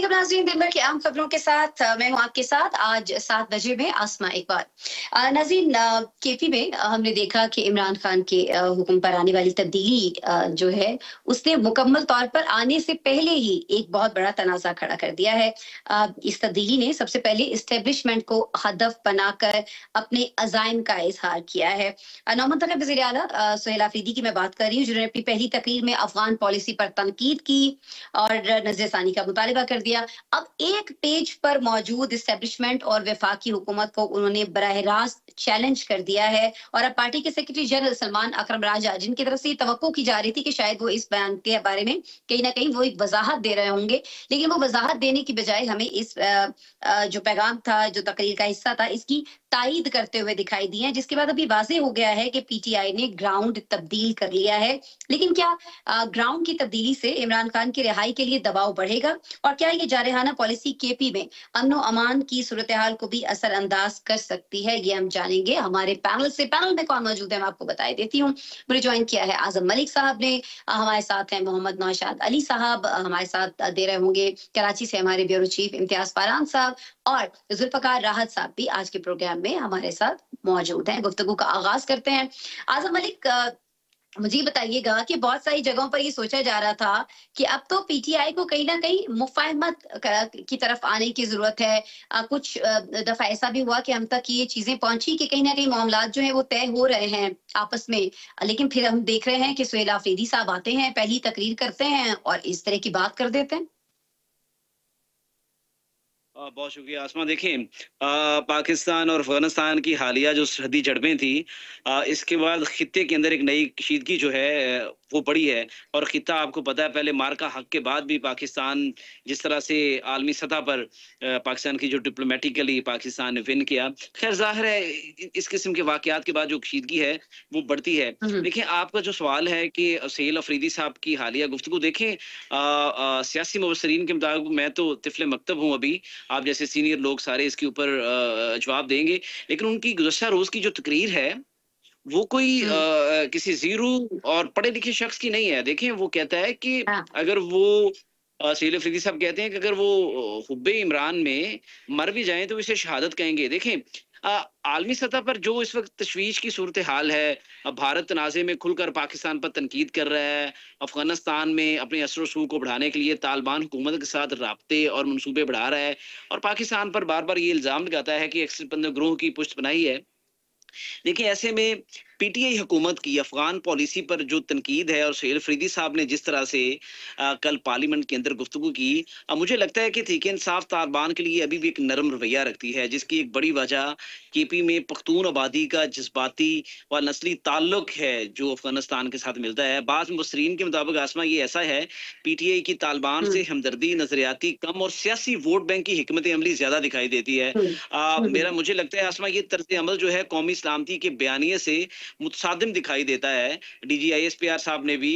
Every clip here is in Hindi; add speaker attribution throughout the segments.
Speaker 1: अस्सलामुअलैकुम नाज़रीन, दिन भर की अहम खबरों के साथ मैं हूं आपके साथ। आज 7 बजे में आसमा इकबाल। नाज़रीन, केपी में हमने देखा कि इमरान खान के हुक्म पर आने वाली तब्दीली जो है उसने मुकम्मल तौर पर आने से पहले ही एक बहुत बड़ा तनाज़ा खड़ा कर दिया है। इस तब्दीली ने सबसे पहले इस्टेब्लिशमेंट को हदफ बनाकर अपने अज़ाइम का इजहार किया है। नौमंतखब वज़ीर आला सुहेल आफरीदी की मैं बात कर रही हूँ, जिन्होंने अपनी पहली तकरीर में अफगान पॉलिसी पर तनकीद की और नजरसानी का मुतालिबा कर दिया। अब एक पेज पर मौजूद इस्टेब्लिशमेंट और वफाकी हुकूमत को उन्होंने बराह रास्त चैलेंज कर दिया है। और अब पार्टी के सेक्रेटरी जनरल सलमान अकरम राजा, जिनकी तरफ से तवक्को की जा रही थी कि शायद वो इस बयान के बारे में कहीं ना कहीं वो एक वजाहत दे रहे होंगे, लेकिन वो वजाहत देने की बजाय हमें इस जो पैगाम था, जो तकरीर का हिस्सा था, इसकी तायीद करते हुए दिखाई दी है, जिसके बाद अभी वाज़ेह हो गया है कि पीटीआई ने ग्राउंड तब्दील कर लिया है। लेकिन क्या ग्राउंड की तब्दीली से इमरान खान की रिहाई के लिए दबाव बढ़ेगा, और क्या ये जारहाना पॉलिसी केपी में अमन व अमान की सूरत हाल को भी असरअंदाज कर सकती है? ये हम जानेंगे हमारे पैनल से। पैनल में कौन मौजूद है मैं आपको बता देती हूँ। मुझे ज्वाइन किया है आजम मलिक साहब ने, हमारे साथ हैं मोहम्मद नौशाद अली साहब, हमारे साथ दे रहे होंगे कराची से हमारे ब्यूरो चीफ इम्तियाज फारान साहब, और जुल्फकार राहत साहब भी आज के प्रोग्राम में हमारे साथ मौजूद हैं। गुफ्तगू का आगाज करते हैं। आजम मलिक, मुझे बताइएगा कि बहुत सारी जगहों पर ये सोचा जा रहा था कि अब तो पीटीआई को कहीं ना कहीं मुफाहमत की तरफ आने की जरूरत है। कुछ दफा ऐसा भी हुआ कि हम तक ये चीजें पहुंची कि कहीं ना कहीं मामलात जो है वो तय हो रहे हैं आपस में, लेकिन फिर हम देख रहे हैं कि सुहेल आफरीदी साहब आते हैं, पहली तकरीर करते हैं और इस तरह की बात कर देते हैं।
Speaker 2: बहुत शुक्रिया आसमा। देखें, पाकिस्तान और अफगानिस्तान की हालिया जो सरहदी झड़पें थी, इसके बाद खित्ते के अंदर एक नई कशीदगी जो है वो बढ़ी है। और खित्ता आपको पता है, पहले मार्का हक के बाद भी पाकिस्तान जिस तरह से आलमी सतह पर पाकिस्तान की जो डिप्लोमेटिकली पाकिस्तान ने विन किया, खैर जाहिर है इस किस्म के वाकयात के बाद जो कशीदगी है वो बढ़ती है। देखिए, आपका जो सवाल है कि सुहेल अफरीदी साहब की हालिया गुफ्तगू देखें, सियासी मुबसरीन के मुताबिक, मैं तो तिफले मकतब हूँ अभी, आप जैसे सीनियर लोग सारे इसके ऊपर जवाब देंगे, लेकिन उनकी गुज़श्ता रोज की जो तकरीर है वो कोई किसी जीरो और पढ़े लिखे शख्स की नहीं है। देखें, वो कहता है कि अगर वो सुहेल अफरीदी साहब कहते हैं कि अगर वो हुब्बे इमरान में मर भी जाएं तो इसे शहादत कहेंगे। देखें, आलमी सतह पर जो इस वक्त तशवीश की सूरत हाल है, अब भारत तनाज़े में खुलकर पाकिस्तान पर तनकीद कर रहा है, अफगानिस्तान में अपने असर रसूख को बढ़ाने के लिए तालिबान हुकूमत के साथ राब्ते और मनसूबे बढ़ा रहा है, और पाकिस्तान पर बार बार ये इल्ज़ाम लगाता है कि एक्स ग्रोह की पुष्ट बनाई है। देखिए, ऐसे में पीटीआई हुकूमत की अफगान पॉलिसी पर जो तनकीद है, और सुहेल अफरीदी साहब ने जिस तरह से कल पार्लियामेंट के अंदर गुफ्तगू की, मुझे लगता है कि तहरीक इंसाफ तालिबान के लिए अभी भी एक नरम रवैया रखती है, जिसकी एक बड़ी वजह केपी में पख्तून आबादी का जज्बाती व नस्ली ताल्लुक है जो अफगानिस्तान के साथ मिलता है। बाज़ मुबसरीन के मुताबिक आसमा ये ऐसा है, पीटीआई की तालिबान से हमदर्दी नजरियाती कम और सियासी वोट बैंक की हिकमत अमली ज्यादा दिखाई देती है। मुझे लगता है आसमा, ये तर्ज अमल जो है कौमी सलामती के बयानिए से मुतसादिम दिखाई देता है। DGISPR साहब ने भी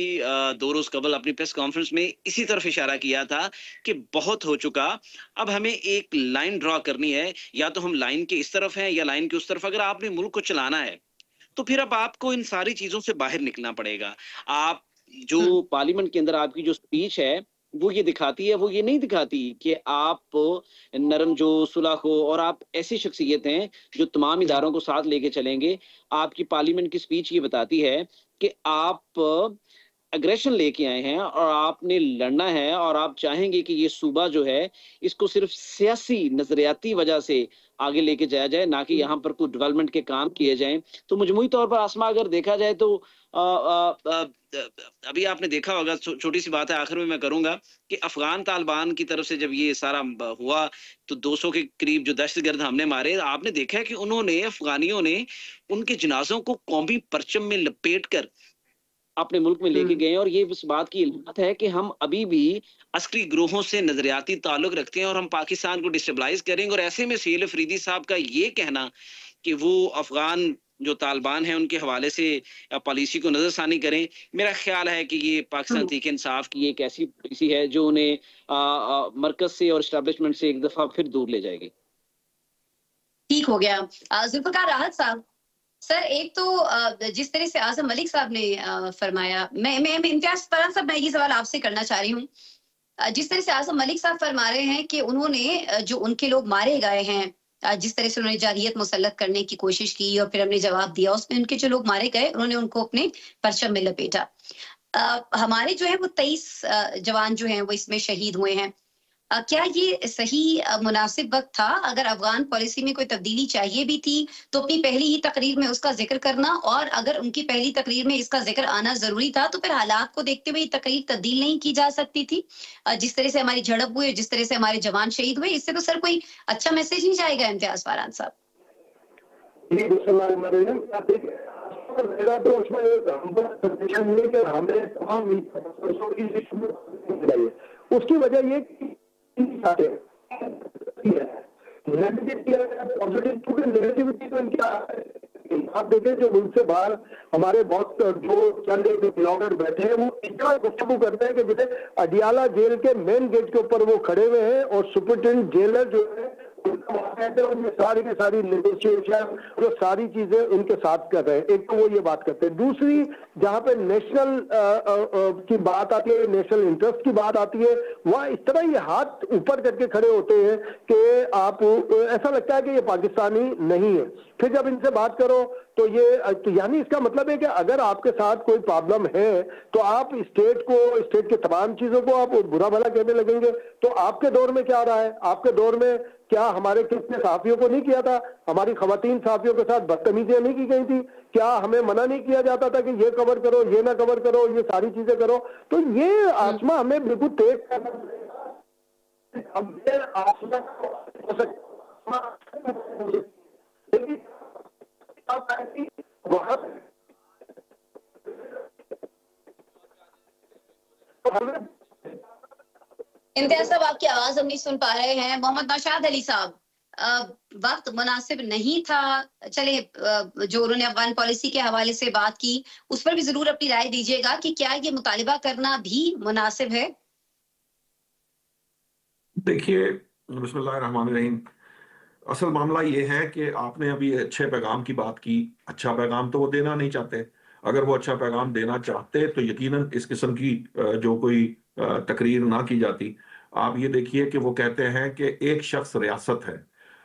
Speaker 2: 2 रोज कबल अपनी प्रेस कॉन्फ्रेंस में इसी तरफ इशारा किया था कि बहुत हो चुका, अब हमें एक लाइन ड्रॉ करनी है, या तो हम लाइन के इस तरफ हैं या लाइन के उस तरफ। अगर आपने मुल्क को चलाना है तो फिर अब आपको इन सारी चीजों से बाहर निकलना पड़ेगा। आप जो पार्लियामेंट के अंदर आपकी जो स्पीच है वो ये दिखाती है, वो ये नहीं दिखाती कि आप नरम जो सुलह हो, और आप ऐसी शख्सियत हैं जो तमाम इदारों को साथ लेके चलेंगे। आपकी पार्लियामेंट की स्पीच ये बताती है कि आप अग्रेशन लेके आए हैं और आपने लड़ना है, और आप चाहेंगे कि ये सूबा जो है इसको सिर्फ सियासी नजरियाती वजह से आगे लेके जाया जाए, ना कि यहाँ पर कुछ डेवलपमेंट के काम किए जाएं। तो मजमूई तौर पर आसमा अगर देखा जाए तो अभी आपने देखा होगा, छोटी सी बात है आखिर में मैं करूंगा, कि अफगान तालिबान की तरफ से जब ये सारा हुआ तो 200 के करीब जो दहशतगर्द हमने मारे, आपने देखा है कि उन्होंने, अफगानियों ने उनके जनाजों को कौमी परचम में लपेट कर अपने मुल्क में लेके गए। और ये इस बात की इल्लत है कि हम अभी भी अस्करी ग्रोहों से नजरियाती ताल्लुक रखते हैं और हम पाकिस्तान को डिस्टेबलाइज करेंगे। और ऐसे में सुहेल अफरीदी साहब का ये कहना कि वो अफगान जो तालिबान है उनके हवाले से पॉलिसी को नजरसानी करें, मेरा ख्याल है कि ये पाकिस्तान तहरीक इंसाफ की एक ऐसी पॉलिसी है जो उन्हें मरकज से और एस्टेब्लिशमेंट से एक दफा फिर दूर ले जाएगी।
Speaker 1: ठीक हो गया। जुल्फकार राहत साहब, सर, एक तो जिस तरह से आजम मलिक साहब ने फरमाया, मैं इम्तियाज फरान साहब, मैं ये सवाल आपसे करना चाह रही हूँ जिस तरह से आज़म मलिक साहब फरमा रहे हैं कि उन्होंने जो उनके लोग मारे गए हैं, जिस तरह से उन्होंने जारहियत मुसल्लत करने की कोशिश की और फिर हमने जवाब दिया, उसमें उनके जो लोग मारे गए, उन्होंने उनको अपने परचम में लपेटा। हमारे जो है वो 23 जवान जो हैं वो इसमें शहीद हुए हैं। क्या ये सही मुनासिब वक़्त था? अगर अफ़गान पॉलिसी में कोई तब्दीली चाहिए भी थी, तो अपनी पहली ही तकरीर में उसका ज़िक्र करना, और अगर उनकी पहली तकरीर में इसका ज़िक्र आना ज़रूरी था, तो फिर हालात को देखते हुए ये तकरीर तब्दील नहीं की जा सकती थी। जिस तरह से हमारी झड़प हुई, जिस तरह से हमारे जवान शहीद हुए, इससे तो सर कोई अच्छा मैसेज नहीं जाएगा इम्तियाज़ फरहान साहब।
Speaker 3: जी, बिस्मिल्लाहिर्रहमानिर्रहीम। देखिए, मेरा तो उसमें कंडीशन ये कि हमें तमाम की लिस्ट में चाहिए। उसकी वजह ये कि नेगेटिविटी तो इनकी आप देखें जो मुल्क से बाहर हमारे बहुत जो चंद एक ब्लॉगर बैठे हैं वो इतना गुफ्तगू करते हैं कि जैसे अडियाला जेल के मेन गेट के ऊपर वो खड़े हुए हैं और सुपरिटेंडेंट जेलर जो है उनमें सारी की सारी नेगोशिएशन जो सारी चीजें उनके साथ कर रहे हैं। एक तो वो ये बात करते हैं। दूसरी, जहां पे नेशनल की बात आती है, नेशनल इंटरेस्ट की बात आती है, वहां इस तरह ये हाथ ऊपर करके खड़े होते हैं कि आप ऐसा लगता है कि ये पाकिस्तानी नहीं है। फिर जब इनसे बात करो तो ये तो यानी इसका मतलब है कि अगर आपके साथ कोई प्रॉब्लम है तो आप स्टेट के तमाम चीजों को आप बुरा भला कहने लगेंगे। तो आपके दौर में क्या रहा है? आपके दौर में क्या हमारे किसने सहाफियों को नहीं किया था? हमारी खवातीन सहाफियों के साथ बदतमीजियां नहीं की गई थी? क्या हमें मना नहीं किया जाता था कि ये कवर करो, ये ना कवर करो, ये सारी चीजें करो? तो ये आसमा हमें बिल्कुल तेज करना
Speaker 1: इम्तियाज साहब, आपकी आवाज हम नहीं सुन पा रहे हैं। मोहम्मद नौशाद अली साहब, वक्त मुनासिब नहीं था। चले, जो उन्होंने अफगान पॉलिसी के हवाले से बात की, उस पर भी जरूर अपनी राय दीजिएगा कि क्या ये मुतालिबा करना भी मुनासिब है?
Speaker 4: देखिए, बिस्मिल्लाहिर्रहमानिर्रहीम। असल मामला ये है कि आपने अभी अच्छे पैगाम की बात की। अच्छा पैगाम तो वो देना नहीं चाहते। अगर वो अच्छा पैगाम देना चाहते तो यकीनन इस किस्म की जो कोई तकरीर ना की जाती। आप ये देखिए कि वो कहते हैं कि एक शख्स रियासत है।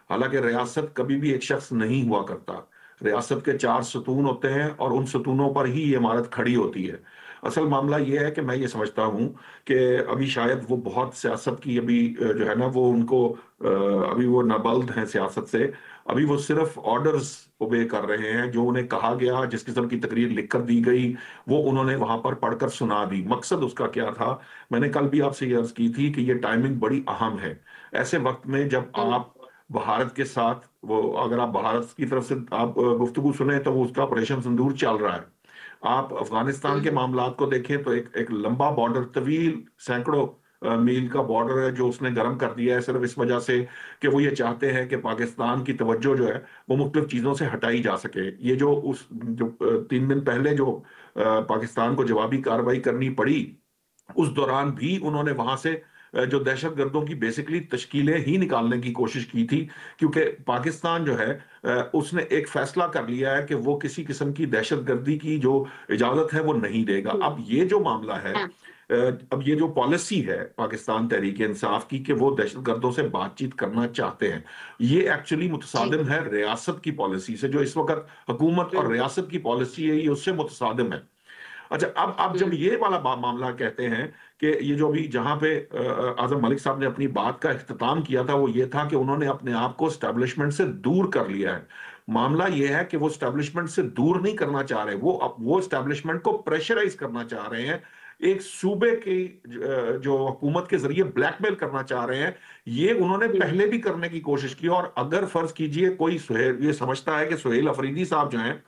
Speaker 4: हालांकि रियासत कभी भी एक शख्स नहीं हुआ करता। रियासत के 4 सतून होते हैं और उन सतूनों पर ही ये इमारत खड़ी होती है। असल मामला ये है कि मैं ये समझता हूँ कि अभी शायद वो बहुत सियासत की अभी जो है ना वो उनको अभी वो नाबल्द हैं सियासत से। अभी वो सिर्फ ऑर्डर्स ओबे कर रहे हैं। जो उन्हें कहा गया, जिस किस्म की तकरीर लिखकर दी गई, वो उन्होंने वहां पर पढ़कर सुना दी। मकसद उसका क्या था? मैंने कल भी आपसे ये अर्ज की थी कि ये टाइमिंग बड़ी अहम है। ऐसे वक्त में जब आप भारत के साथ वो, अगर आप भारत की तरफ से आप गुफ्तगू सुने तो वो उसका ऑपरेशन सिंदूर चल रहा है। आप अफगानिस्तान के मामलात को देखें तो एक लंबा बॉर्डर, तवील सैकड़ों मील का बॉर्डर है जो उसने गर्म कर दिया है सिर्फ इस वजह से कि वो ये चाहते हैं कि पाकिस्तान की तवज्जो जो है वो मुख्तलिफ चीजों से हटाई जा सके। ये जो 3 दिन पहले जो पाकिस्तान को जवाबी कार्रवाई करनी पड़ी, उस दौरान भी उन्होंने वहां से जो दहशतगर्दों की बेसिकली तश्कीलें ही निकालने की कोशिश की थी। क्योंकि पाकिस्तान जो है उसने एक फैसला कर लिया है कि वो किसी किस्म की दहशतगर्दी की जो इजाजत है वो नहीं देगा। अब ये जो मामला है, अब ये जो पॉलिसी है पाकिस्तान तहरीक इंसाफ की कि वो दहशतगर्दों से बातचीत करना चाहते हैं, ये एक्चुअली मुतसादिम है रियासत की पॉलिसी से। जो इस वक्त हुकूमत और रियासत की पॉलिसी है, ये उससे मुतसादिम है। अच्छा, अब जब ये वाला मामला कहते हैं कि ये जो अभी जहां पे आजम मलिक साहब ने अपनी बात का इख्तिताम किया था, वो ये था कि उन्होंने अपने आप को स्टैब्लिशमेंट से दूर कर लिया है। मामला ये है कि वो स्टैब्लिशमेंट से दूर नहीं करना चाह रहे, वो स्टैब्लिशमेंट को प्रेशराइज करना चाह रहे हैं। एक सूबे की जो हुकूमत के जरिए ब्लैकमेल करना चाह रहे हैं। ये उन्होंने पहले भी करने की कोशिश की। और अगर फर्ज कीजिए कोई ये समझता है कि सुहेल अफरीदी साहब जो हैं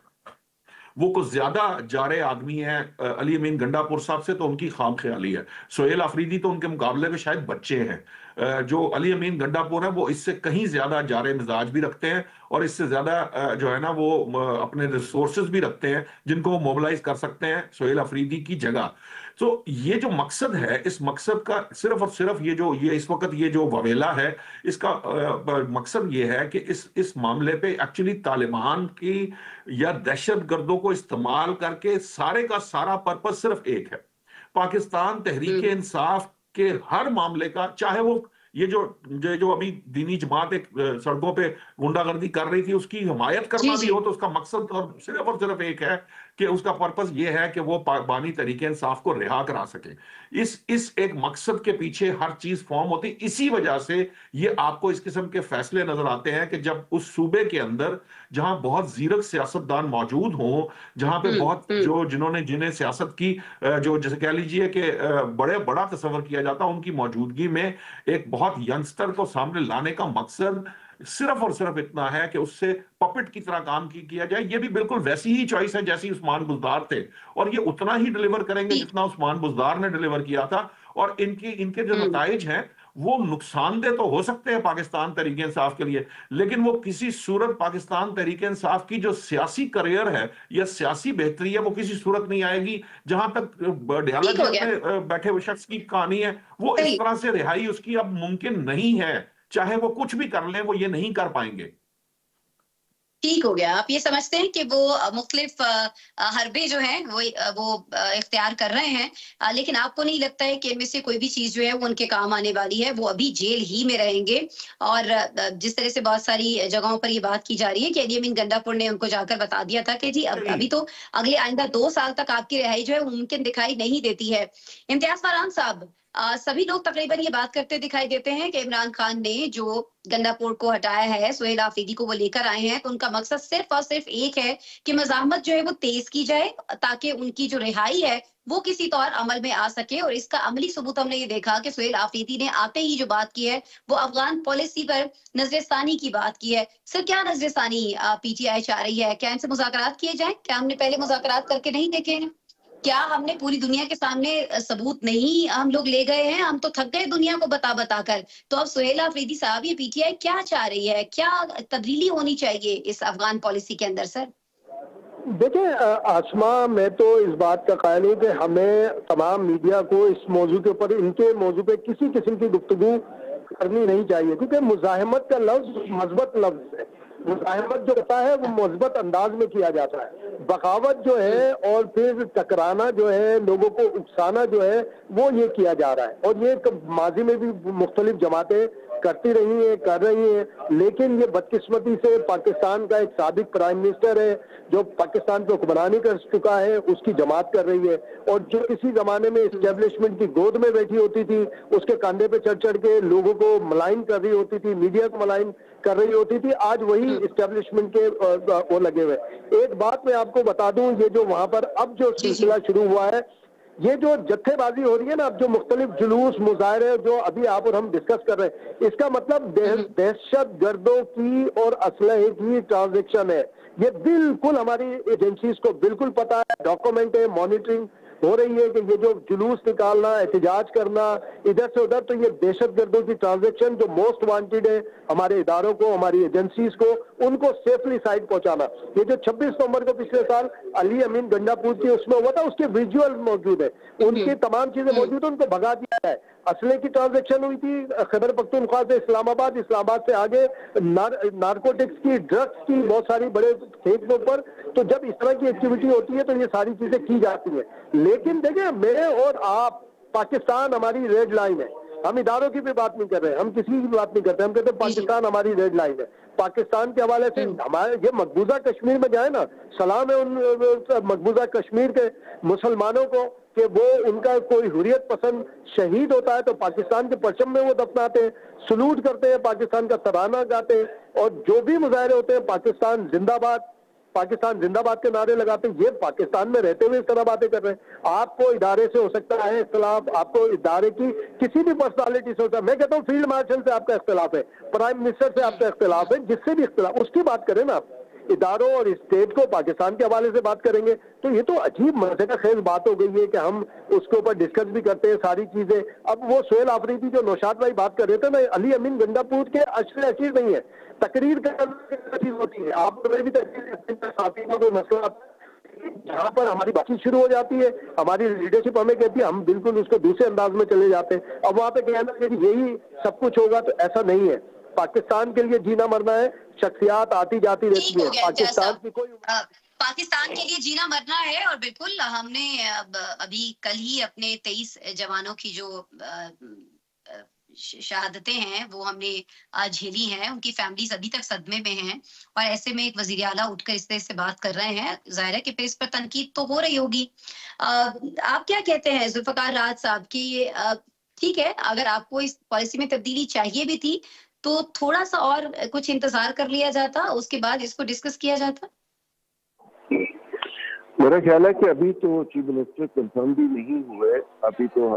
Speaker 4: वो कुछ ज्यादा जारे आदमी है अली अमीन गंडापुर साहब से, तो उनकी खाम ख्याली है। सोहेल अफरीदी तो उनके मुकाबले में शायद बच्चे हैं। जो अली अमीन गंडापुर है वो इससे कहीं ज्यादा जारे मिजाज भी रखते हैं और इससे ज्यादा जो है ना वो अपने रिसोर्सेज भी रखते हैं जिनको वो मोबिलाइज कर सकते हैं सोहेल अफरीदी की जगह। तो ये जो मकसद है, इस मकसद का सिर्फ और सिर्फ ये इस वक्त ये जो ववेला है, इसका मकसद ये है कि इस मामले पे एक्चुअली तालिबान की या दहशत गर्दों को इस्तेमाल करके सारे का सारा पर्पस सिर्फ एक है। पाकिस्तान तहरीक इंसाफ कि हर मामले का, चाहे वो ये जो अभी दीनी जमात एक सड़कों पे गुंडागर्दी कर रही थी, उसकी हिमायत करना भी हो, तो उसका मकसद और सिर्फ एक है कि उसका पर्पस ये है कि वो बानी तरीके इंसाफ को रिहा करा सके। इस एक मकसद के पीछे हर चीज फॉर्म होती। इसी वजह से ये आपको इस किस्म के फैसले नजर आते हैं कि जब उस सूबे के अंदर जहां बहुत जीरक सियासतदान मौजूद हों, जहां पे बहुत जिन्हें सियासत की जो जैसे कह लीजिए कि बड़ा तस्वर किया जाता, उनकी मौजूदगी में एक बहुत यंगस्टर को सामने लाने का मकसद सिर्फ और सिर्फ इतना है कि उससे पपेट की तरह काम किया जाए। ये भी बिल्कुल वैसी ही चॉइस है जैसी उस्मान बुज़दार थे, और ये उतना ही डिलीवर करेंगे जितना उस्मान बुज़दार ने डिलीवर किया था। और इनके जो नताइज हैं वो नुकसानदेह तो हो सकते हैं पाकिस्तान तरीके इंसाफ के लिए, लेकिन वो किसी सूरत पाकिस्तान तरीके इंसाफ की जो सियासी करियर है या सियासी बेहतरी है, वो किसी सूरत नहीं आएगी। जहां तक डयाला जेल में बैठे हुए शख्स की कहानी है, वो इस तरह से रिहाई उसकी अब मुमकिन नहीं है। चाहे वो कुछ भी कर लें, वो ये नहीं कर पाएंगे।
Speaker 1: ठीक हो गया। आप ये समझते हैं कि वो मुख्तलिफ हरबे जो हैं वो इख्तियार कर रहे हैं, लेकिन आपको नहीं लगता है कि इनमें से कोई भी चीज जो है वो उनके काम आने वाली है? वो अभी जेल ही में रहेंगे। और जिस तरह से बहुत सारी जगहों पर ये बात की जा रही है कि अली अमीन गंडापुर ने उनको जाकर बता दिया था कि जी अभी तो अगले आइंदा 2 साल तक आपकी रिहाई जो है मुमकिन दिखाई नहीं देती है। इम्तियाज फरहान साहब, सभी लोग तकरीबन ये बात करते दिखाई देते हैं कि इमरान खान ने जो गंडापुर को हटाया है, सुहेल आफरीदी को वो लेकर आए हैं, तो उनका मकसद सिर्फ और सिर्फ एक है कि मज़ाहमत जो है वो तेज की जाए ताकि उनकी जो रिहाई है वो किसी तौर अमल में आ सके। और इसका अमली सबूत हमने ये देखा कि सुहेल आफरीदी ने आते ही जो बात की है वो अफगान पॉलिसी पर नजरसानी की बात की है। सर, क्या नजरसानी पीटीआई चाह रही है? क्या इनसे मुज़ाकरात किए जाए? क्या हमने पहले मुज़ाकरात करके नहीं देखे हैं? क्या हमने पूरी दुनिया के सामने सबूत नहीं हम लोग ले गए हैं? हम तो थक गए दुनिया को बता बता कर। तो अब सुहेल आफरीदी साहब, ये पीटीआई क्या चाह रही है? क्या तब्दीली होनी चाहिए इस अफगान पॉलिसी के अंदर? सर
Speaker 3: देखिए आसमा, मैं तो इस बात का कायल हूँ कि हमें तमाम मीडिया को इस मौजू के ऊपर, इनके मौजू पे किसी किस्म की गुफ्तगू करनी नहीं चाहिए, क्योंकि मुजाहमत का लफ्ज मज़बत लफ्ज है। मुजाहमत जो होता है वो मुस्बत अंदाज में किया जाता है। बगावत जो है और फिर टकराना जो है, लोगों को उकसाना जो है, वो ये किया जा रहा है। और ये माजी में भी मुख्तलिफ जमातें करती रही है, कर रही है। लेकिन ये बदकिस्मती से पाकिस्तान का एक साबिक प्राइम मिनिस्टर है जो पाकिस्तान को हुक्मरानी कर चुका है, उसकी जमात कर रही है। और जो किसी जमाने में इस्टेब्लिशमेंट की गोद में बैठी होती थी, उसके कंधे पे चढ़ चढ़ के लोगों को मलाइन कर रही होती थी, मीडिया को मलाइन कर रही होती थी, आज वही इस्टेब्लिशमेंट के वो लगे हुए। एक बात मैं आपको बता दूं, ये जो वहां पर अब जो सिलसिला शुरू हुआ है, ये जो जत्थेबाजी हो रही है ना, अब जो मुख्तलिफ जुलूस मुजाहरे जो अभी आप और हम डिस्कस कर रहे हैं, इसका मतलब दहशत गर्दों की और असलहे की ट्रांजैक्शन है। ये बिल्कुल हमारी एजेंसीज को बिल्कुल पता है, डॉक्यूमेंट है, मॉनिटरिंग हो रही है कि ये जो जुलूस निकालना, एहतजाज करना इधर से उधर, तो ये दहशत गर्दों की ट्रांजैक्शन जो मोस्ट वांटेड है हमारे इदारों को, हमारी एजेंसीज को, उनको सेफली साइड पहुंचाना। ये जो 26 नवंबर को पिछले साल अली अमीन गंडापुर की उसमें हुआ था, उसके विजुअल मौजूद है, उनकी तमाम चीजें मौजूद है, उनको भगा दिया है। असले की ट्रांजैक्शन हुई थी खैबर पख्तूनख्वा से इस्लामाबाद, इस्लामाबाद से आगे नारकोटिक्स की, ड्रग्स की बहुत सारी बड़े खेतों पर। तो जब इस तरह की एक्टिविटी होती है तो ये सारी चीजें की जाती है। लेकिन देखिए, मैं और आप, पाकिस्तान हमारी रेड लाइन है। हम इदारों की भी बात नहीं कर रहे, हम किसी की भी बात नहीं करते, हम कहते हैं पाकिस्तान हमारी रेड लाइन है। पाकिस्तान के हवाले से हमारे ये मकबूजा कश्मीर में जाए ना, सलाम है उन मकबूजा कश्मीर के मुसलमानों को कि वो उनका कोई हुर्रियत पसंद शहीद होता है तो पाकिस्तान के परचम में वो दफनाते हैं, सलूट करते हैं, पाकिस्तान का तराना गाते हैं। और जो भी मुजाहरे होते हैं, पाकिस्तान जिंदाबाद, पाकिस्तान जिंदाबाद के नारे लगाते हैं। ये पाकिस्तान में रहते हुए इस तरह बातें कर रहे हैं। आपको इदारे से हो सकता है इख्तिलाफ, आपको इदारे की किसी भी पर्सनालिटी से होता है। मैं कहता हूँ फील्ड मार्शल से आपका इख्तिलाफ है, प्राइम मिनिस्टर से आपका इख्तिलाफ है, जिससे भी इख्तिलाफ, उसकी बात करें ना। आप इदारों और स्टेट को पाकिस्तान के हवाले से बात करेंगे तो ये तो अजीब मजे का खेल बात हो गई है कि हम उसके ऊपर डिस्कस भी करते हैं सारी चीजें। अब वो सुहेल आफरीदी जो नौशाद भाई बात कर रहे थे ना, अली अमीन गंडापुर के अशीर नहीं है, तकरीर करना चीज होती है। आप भी तकरीर साथी का कोई मसला, जहाँ पर हमारी बातचीत शुरू हो जाती है, हमारी लीडरशिप हमें कहती है, हम बिल्कुल उसको दूसरे अंदाज में चले जाते हैं। अब वहाँ पे कहना कि यही सब कुछ होगा, तो ऐसा नहीं है। पाकिस्तान के लिए जीना मरना है, शख्सियात आती जाती रहती है, पाकिस्तान की कोई
Speaker 1: पाकिस्तान के लिए जीना मरना है। और बिल्कुल हमने अभी कल ही अपने 23 जवानों की जो शहादतें हैं वो हमने झेली हैं, उनकी फैमिलीज अभी तक सदमे में हैं। और ऐसे में एक वजीर आला उठकर इस तरह से बात कर रहे हैं, जाहिर है कि इस पर तनकीद तो हो रही होगी। आप क्या कहते हैं जुल्फकार राज साहब की, ठीक है अगर आपको इस पॉलिसी में तब्दीली चाहिए भी थी तो थोड़ा सा और कुछ इंतजार कर लिया जाता, उसके बाद इसको डिस्कस किया जाता?
Speaker 5: मेरा ख्याल है कि अभी तो चीफ मिनिस्टर कंफर्म भी नहीं हुए, अभी तो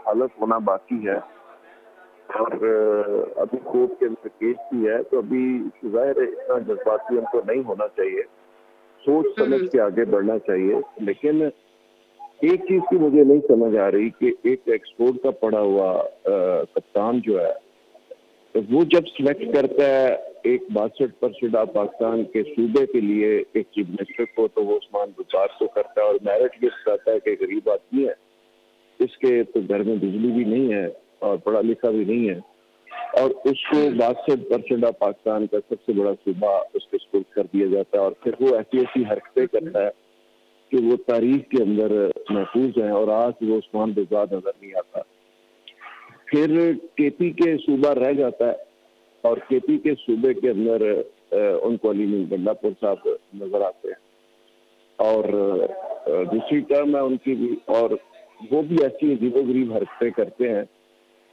Speaker 5: हालत होना बाकी है और अभी कोर्ट के अंदर केस भी है, तो अभी जाहिर है इतना जज्बाती हमको नहीं होना चाहिए, सोच समझ के आगे बढ़ना चाहिए। लेकिन एक चीज की मुझे नहीं समझ आ रही कि एक एक्सपोर्ट का पड़ा हुआ कप्तान जो है तो वो जब सिलेक्ट करता है एक 62% ऑफ पाकिस्तान के सूबे के लिए एक चीफ मिनिस्टर को, तो वो उस्मान बुखार को करता है और मेरिट लिस्ट करता है कि गरीब आदमी है, इसके तो घर में बिजली भी नहीं है और पढ़ा लिखा भी नहीं है, और उसको 62% ऑफ पाकिस्तान का सबसे बड़ा सूबा उसके स्कूल कर दिया जाता है। और फिर वो ऐसी हरकतें करता है कि वो तारीख के अंदर महफूज है और आज वो उस्मान बुखार नजर नहीं आता। फिर केपी के सूबा रह जाता है और केपी के सूबे के अंदर उनको अली गंडापुर साहब नजर आते हैं और दूसरी टर्म है उनकी भी, और वो भी ऐसी अजीबोगरीब हरकतें करते हैं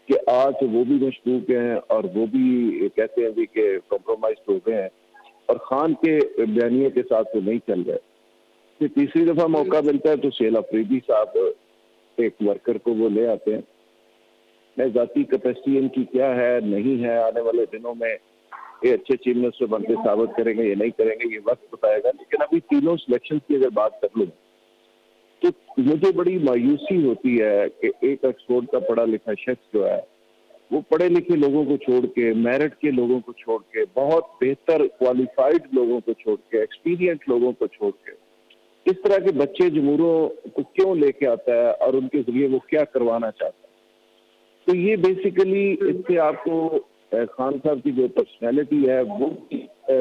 Speaker 5: कि आज वो भी मशकूक हैं और वो भी कहते हैं भी कि कॉम्प्रोमाइज हो गए हैं और खान के बयानिए के साथ वो नहीं चल रहे। फिर तीसरी दफा मौका मिलता है तो शेल अफरीदी साहब एक वर्कर को वो ले आते हैं। मैं जाती कैपेसिटी इनकी क्या है नहीं है, आने वाले दिनों में ये अच्छे चीफ मिनिस्टर बनते साबित करेंगे ये नहीं करेंगे, ये वक्त बताएगा। लेकिन अभी तीनों सिलेक्शन की अगर बात कर लूँ तो मुझे बड़ी मायूसी होती है कि एक एक्सपोर्ट का पढ़ा लिखा शख्स जो है वो पढ़े लिखे लोगों को छोड़ के, मेरिट के लोगों को छोड़ के, बहुत बेहतर क्वालिफाइड लोगों को छोड़ के, एक्सपीरियंस लोगों को छोड़ के इस तरह के बच्चे जमूरों को क्यों लेके आता है और उनके जरिए वो क्या करवाना चाहता है। तो ये बेसिकली इससे आपको खान साहब की जो पर्सनैलिटी है वो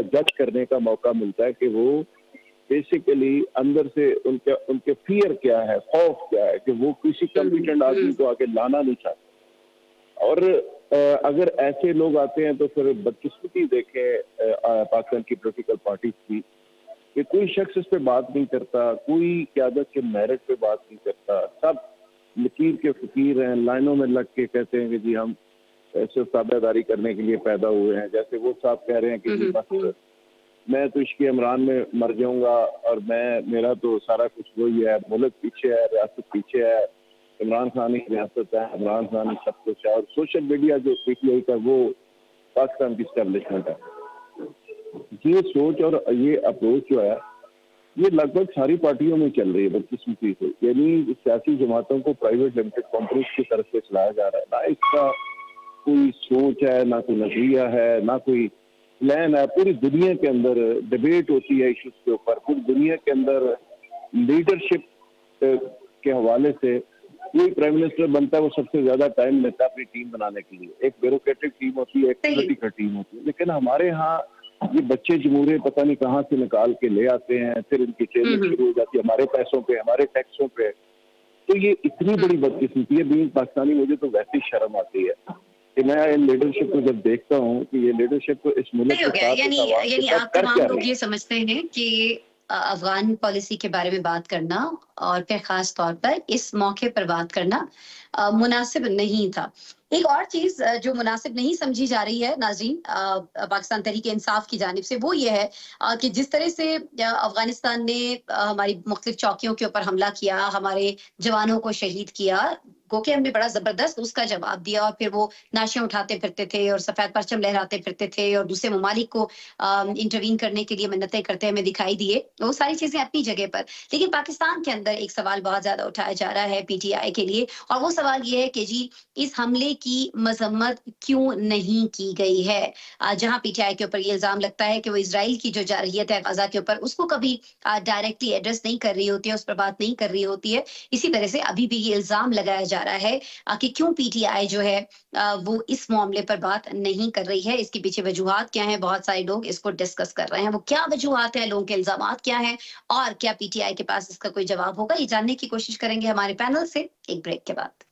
Speaker 5: जज करने का मौका मिलता है कि वो बेसिकली अंदर से उनके फियर क्या है, खौफ क्या है कि वो किसी कॉम्पिटेंट आदमी को आगे लाना नहीं चाहते। और अगर ऐसे लोग आते हैं तो फिर बदकिस्मती देखें पाकिस्तान की पॉलिटिकल पार्टी की कि कोई शख्स इस पे बात नहीं करता, कोई क़यादत के मेरिट पे बात नहीं करता, सब लकीर के फकीर हैं, लाइनों में लग के कहते हैं कि जी हम ऐसे ताबेदारी करने के लिए पैदा हुए हैं। जैसे वो साहब कह रहे हैं कि बस मैं तो इश्क़ इमरान में मर जाऊंगा और मेरा तो सारा कुछ वही है, मुल्क पीछे है, रियासत पीछे है, इमरान खान ही रियासत है, इमरान खान ही सब कुछ है। और सोशल मीडिया जो पीटीआई का वो पाकिस्तान की स्टैब्लिशमेंट है। ये सोच और ये अप्रोच जो है ये लगभग सारी पार्टियों में चल रही है बदकिस्मती से, यानी सियासी जमातों को प्राइवेट लिमिटेड कंपनीज की तरफ से चलाया जा रहा है। ना इसका कोई सोच है, ना कोई नजरिया है, ना कोई प्लान है। पूरी दुनिया के अंदर डिबेट होती है इश्यूज के ऊपर, पूरी दुनिया के अंदर लीडरशिप के हवाले से कोई प्राइम मिनिस्टर बनता है वो सबसे ज्यादा टाइम लेता है अपनी टीम बनाने के लिए। एक ब्यूरोक्रेटिक टीम होती है, एक पॉलिटिकल टीम होती है। लेकिन हमारे यहाँ ये बच्चे जमूरे पता नहीं कहाँ से निकाल के ले आते हैं, फिर इनकी ट्रेनिंग शुरू हो जाती है हमारे पैसों पे, हमारे टैक्सों पे। तो ये इतनी बड़ी बदकिस्मती है बीइंग पाकिस्तानी। मुझे तो वैसे ही शर्म आती है कि मैं इन लीडरशिप को जब देखता हूँ कि ये लीडरशिप को इस मुल्क के साथ
Speaker 1: यानी आप तमाम लोग ये समझते हैं कि अफगान पॉलिसी के बारे में बात करना और फिर खास तौर पर इस मौके पर बात करना मुनासिब नहीं था। एक और चीज जो मुनासिब नहीं समझी जा रही है नाज़रीन पाकिस्तान तहरीक इंसाफ की जानिब से, वो ये है कि जिस तरह से अफगानिस्तान ने हमारी मुख्तलिफ चौकियों के ऊपर हमला किया, हमारे जवानों को शहीद किया, गोके हमने बड़ा जबरदस्त उसका जवाब दिया और फिर वो नाशियां उठाते फिरते थे और सफेद परचम लहराते फिरते थे और दूसरे ममालिक को इंटरवीन करने के लिए मिन्नतें करते हमें दिखाई दिए। वो सारी चीजें अपनी जगह पर, लेकिन पाकिस्तान के अंदर एक सवाल बहुत ज्यादा उठाया जा रहा है पीटीआई के लिए, और वो सवाल ये है कि जी इस हमले की मजम्मत क्यों नहीं की गई है। जहां पीटीआई के ऊपर ये इल्जाम लगता है कि वो इजराइल की जो जारहियत है गजा के ऊपर उसको कभी डायरेक्टली एड्रेस नहीं कर रही होती है, उस पर बात नहीं कर रही होती है। इसी तरह से अभी भी ये इल्जाम लगाया जा रहा है कि क्यों पीटीआई जो है वो इस मामले पर बात नहीं कर रही है, इसके पीछे वजूहात क्या है, बहुत सारे लोग इसको डिस्कस कर रहे हैं। वो क्या वजूहात है, लोगों के इल्जामात क्या है और क्या पीटीआई के पास इसका कोई जवाब होगा, ये जानने की कोशिश करेंगे हमारे पैनल से एक ब्रेक के बाद।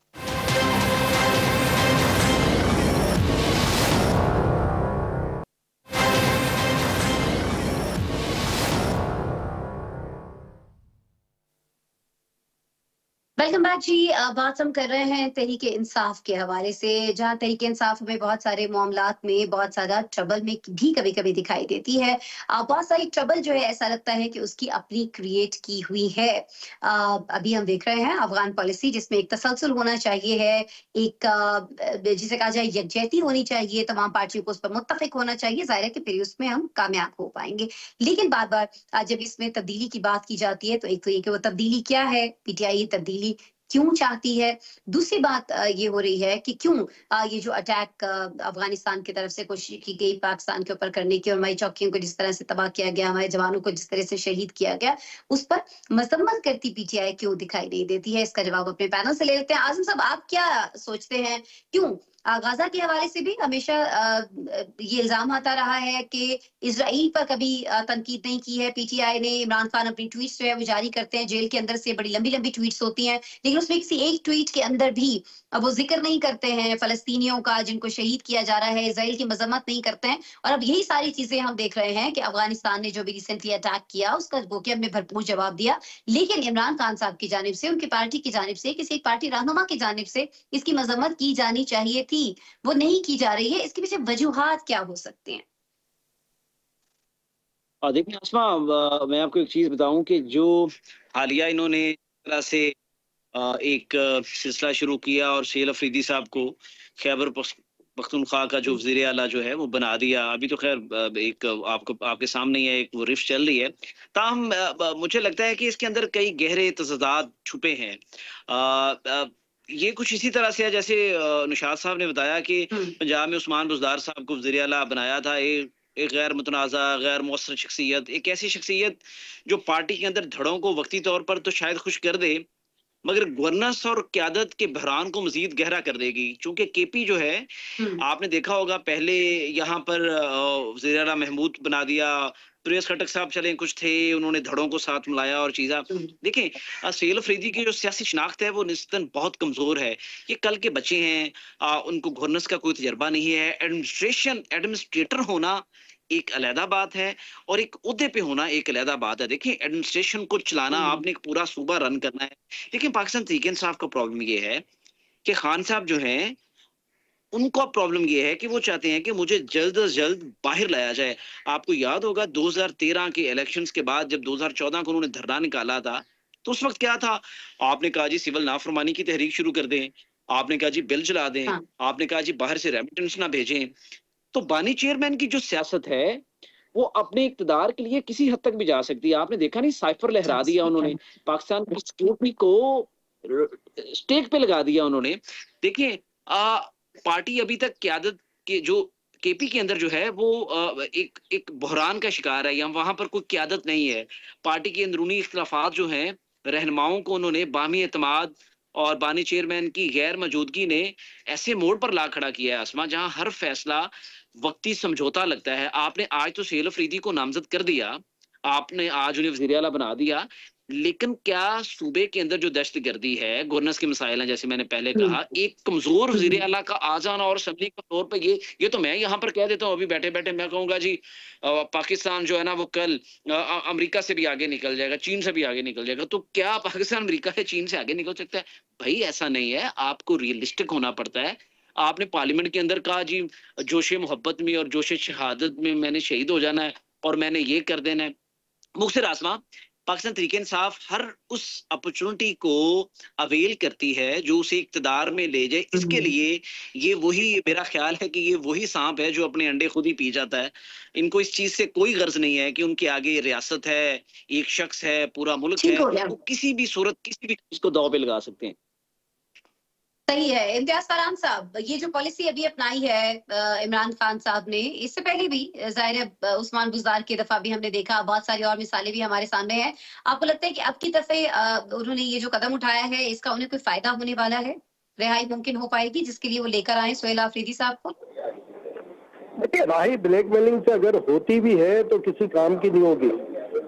Speaker 1: वेलकम बैक जी। बात हम कर रहे हैं तहरीके इंसाफ के हवाले से, जहां तहरीके इंसाफ में बहुत सारे मामलात में बहुत सारा ट्रबल में भी कभी कभी दिखाई देती है। बहुत सारी ट्रबल जो है ऐसा लगता है कि उसकी अपनी क्रिएट की हुई है। अभी हम देख रहे हैं अफगान पॉलिसी जिसमें एक तसलसल होना चाहिए है, एक जिसे कहा जाए यकजहती होनी चाहिए, तमाम पार्टियों को उस पर मुत्तफिक होना चाहिए। जाहिर है कि फिर उसमें हम कामयाब हो पाएंगे, लेकिन बार बार जब इसमें तब्दीली की बात की जाती है तो एक तो ये कि वो तब्दीली क्या है, पीटीआई ये तब्दीली क्यों चाहती है। दूसरी बात ये हो रही है कि क्यों ये जो अटैक अफगानिस्तान की तरफ से कोशिश की गई पाकिस्तान के ऊपर करने की और हमारी चौकियों को जिस तरह से तबाह किया गया, हमारे जवानों को जिस तरह से शहीद किया गया, उस पर मजम्मत करती पीटीआई क्यों दिखाई नहीं देती है। इसका जवाब अपने पैनल से ले लेते हैं। आजम साहब, आप क्या सोचते हैं, क्यों गाजा के हवाले से भी हमेशा ये इल्जाम आता रहा है कि इजराइल पर कभी तनकीद नहीं की है पीटीआई ने। इमरान खान अपनी ट्वीट्स जो है वो जारी करते हैं जेल के अंदर से, बड़ी लंबी लंबी ट्वीट्स होती हैं, लेकिन उसमें किसी एक ट्वीट के अंदर भी वो जिक्र नहीं करते हैं फलस्तीनियों का जिनको शहीद किया जा रहा है, इजराइल की मजम्मत नहीं करते हैं। और अब यही सारी चीजें हम देख रहे हैं कि अफगानिस्तान ने जो भी रिसेंटली अटैक किया उसका बोकियम में भरपूर जवाब दिया, लेकिन इमरान खान साहब की जानिब से, उनकी पार्टी की जानिब से, किसी एक पार्टी रहनुमा की जानिब से इसकी मजम्मत की जानी चाहिए थी, वो नहीं की जा रही है। इसके पीछे वजूहात क्या हो सकते हैं?
Speaker 2: देखिए आसमा, मैं आपको एक चीज बताऊं कि जो हालिया इन्होंने तरह से एक सिलसिला शुरू किया और शेल अफरीदी साहब को खैबर पख्तूनख्वा का जो वज़ीर आला जो है वो बना दिया। अभी तो खैर एक आपके सामने ही है, एक वो रिफ्ट चल रही है। ताहम मुझे लगता है कि इसके अंदर कई गहरे तज़ादात छुपे हैं। ये कुछ इसी तरह से है जैसे निशात साहब ने बताया कि पंजाब में उस्मान बुज़दार साहब को वज़ीर आला बनाया था, एक गैर मुतनाज़ा, गैर मौसर शख्सियत, एक ऐसी शख्सियत जो पार्टी के अंदर धड़ों को वक्ती तौर पर तो शायद खुश कर दे, मगर गवर्नेंस और क्यादत के बहरान को मजीद गहरा कर देगी। चूंकि केपी जो है, आपने देखा होगा पहले यहाँ पर वज़ीर आला महमूद बना दिया, प्रियस खटक साहब चले कुछ थे, उन्होंने धड़ों को साथ मिलाया और चीज़ा। देखें शेल अफरीदी की जो सियासी शनाख्त है वो निस्बतन बहुत कमजोर है। ये कल के बच्चे हैं, उनको गवर्नेंस का कोई तजर्बा नहीं है। एडमिनिस्ट्रेटर होना एक अलहदा बात है और एक उहदे पे होना एक अलहदा बात है। देखिए एडमिनिस्ट्रेशन को चलाना, आपने एक पूरा सूबा रन करना है। लेकिन पाकिस्तान तहरीक इंसाफ का प्रॉब्लम ये है कि खान साहब जो हैं उनका प्रॉब्लम ये है कि वो चाहते हैं कि मुझे जल्द से जल्द बाहर लाया जाए। आपको याद होगा 2013 के इलेक्शंस के बाद जब 2014 को उन्होंने धरना निकाला था तो उस वक्त क्या था, आपने कहा जी सिविल नाफरमानी की तहरीक शुरू कर दें, आपने कहा जी बिल चला दें, आपने कहा जी बाहर से रेमिटेंस ना भेजें। तो बानी चेयरमैन की जो सियासत है वो अपने इक्तदार के लिए किसी हद तक भी जा सकती है। आपने देखा नहीं, साइफर लहरा दिया उन्होंने, पाकिस्तान की सिक्योरिटी को स्टेक पे लगा दिया उन्होंने। देखिए पार्टी अभी तक क्यादत के जो केपी के अंदर जो है वो एक बहरान का शिकार है, या वहां पर कोई क्यादत नहीं है। पार्टी के अंदरूनी इख्तलाफात जो हैं, रहनुमाओं को उन्होंने बामी एतमाद और बानी चेयरमैन की गैर मौजूदगी ने ऐसे मोड़ पर ला खड़ा किया है आसमा, जहां हर फैसला वक्ती समझौता लगता है। आपने आज तो शेल अफरीदी को नामजद कर दिया, आपने आज उन्हें वज़ीर आला बना दिया, लेकिन क्या सूबे के अंदर जो दहशतगर्दी है, गवर्नेंस के मसाइल हैं, जैसे मैंने पहले कहा, एक कमजोर वज़ीर आला का आ जाना और असेंबली के तौर पर ये तो मैं यहाँ पर कह देता हूँ, अभी बैठे बैठे मैं कहूँगा जी पाकिस्तान जो है ना वो कल अमेरिका से भी आगे निकल जाएगा, चीन से भी आगे निकल जाएगा। तो क्या पाकिस्तान अमेरिका से, चीन से आगे निकल सकता है? भाई ऐसा नहीं है, आपको रियलिस्टिक होना पड़ता है। आपने पार्लियामेंट के अंदर कहा जी जोशे मोहब्बत में और जोशे शहादत में मैंने शहीद हो जाना है और मैंने ये कर देना है। मुख्तर आसमा, पाकिस्तान तहरीक इंसाफ हर उस अपॉर्चुनिटी को अवेल करती है जो उसे इक्तदार में ले जाए। इसके लिए ये वही, मेरा ख्याल है कि ये वही सांप है जो अपने अंडे खुद ही पी जाता है। इनको इस चीज से कोई गर्ज नहीं है कि उनके आगे रियासत है, एक शख्स है, पूरा मुल्क है, वो किसी भी सूरत किसी भी चीज को दांव पे लगा सकते हैं।
Speaker 1: सही है। इम्तियाज फरहान साहब, ये जो पॉलिसी अभी अपनाई है इमरान खान साहब ने, इससे पहले भी जाहिर है उस्मान बुज़दार की दफा भी हमने देखा, बहुत सारी और मिसालें भी हमारे सामने हैं। आपको लगता है कि अब की दफे उन्होंने ये जो कदम उठाया है इसका उन्हें कोई फायदा होने वाला है? रिहाई मुमकिन हो पाएगी जिसके लिए वो लेकर आए सुहेल आफरीदी साहब को?
Speaker 3: देखिए, राही ब्लैकमेलिंग से अगर होती भी है तो किसी काम की नहीं होगी।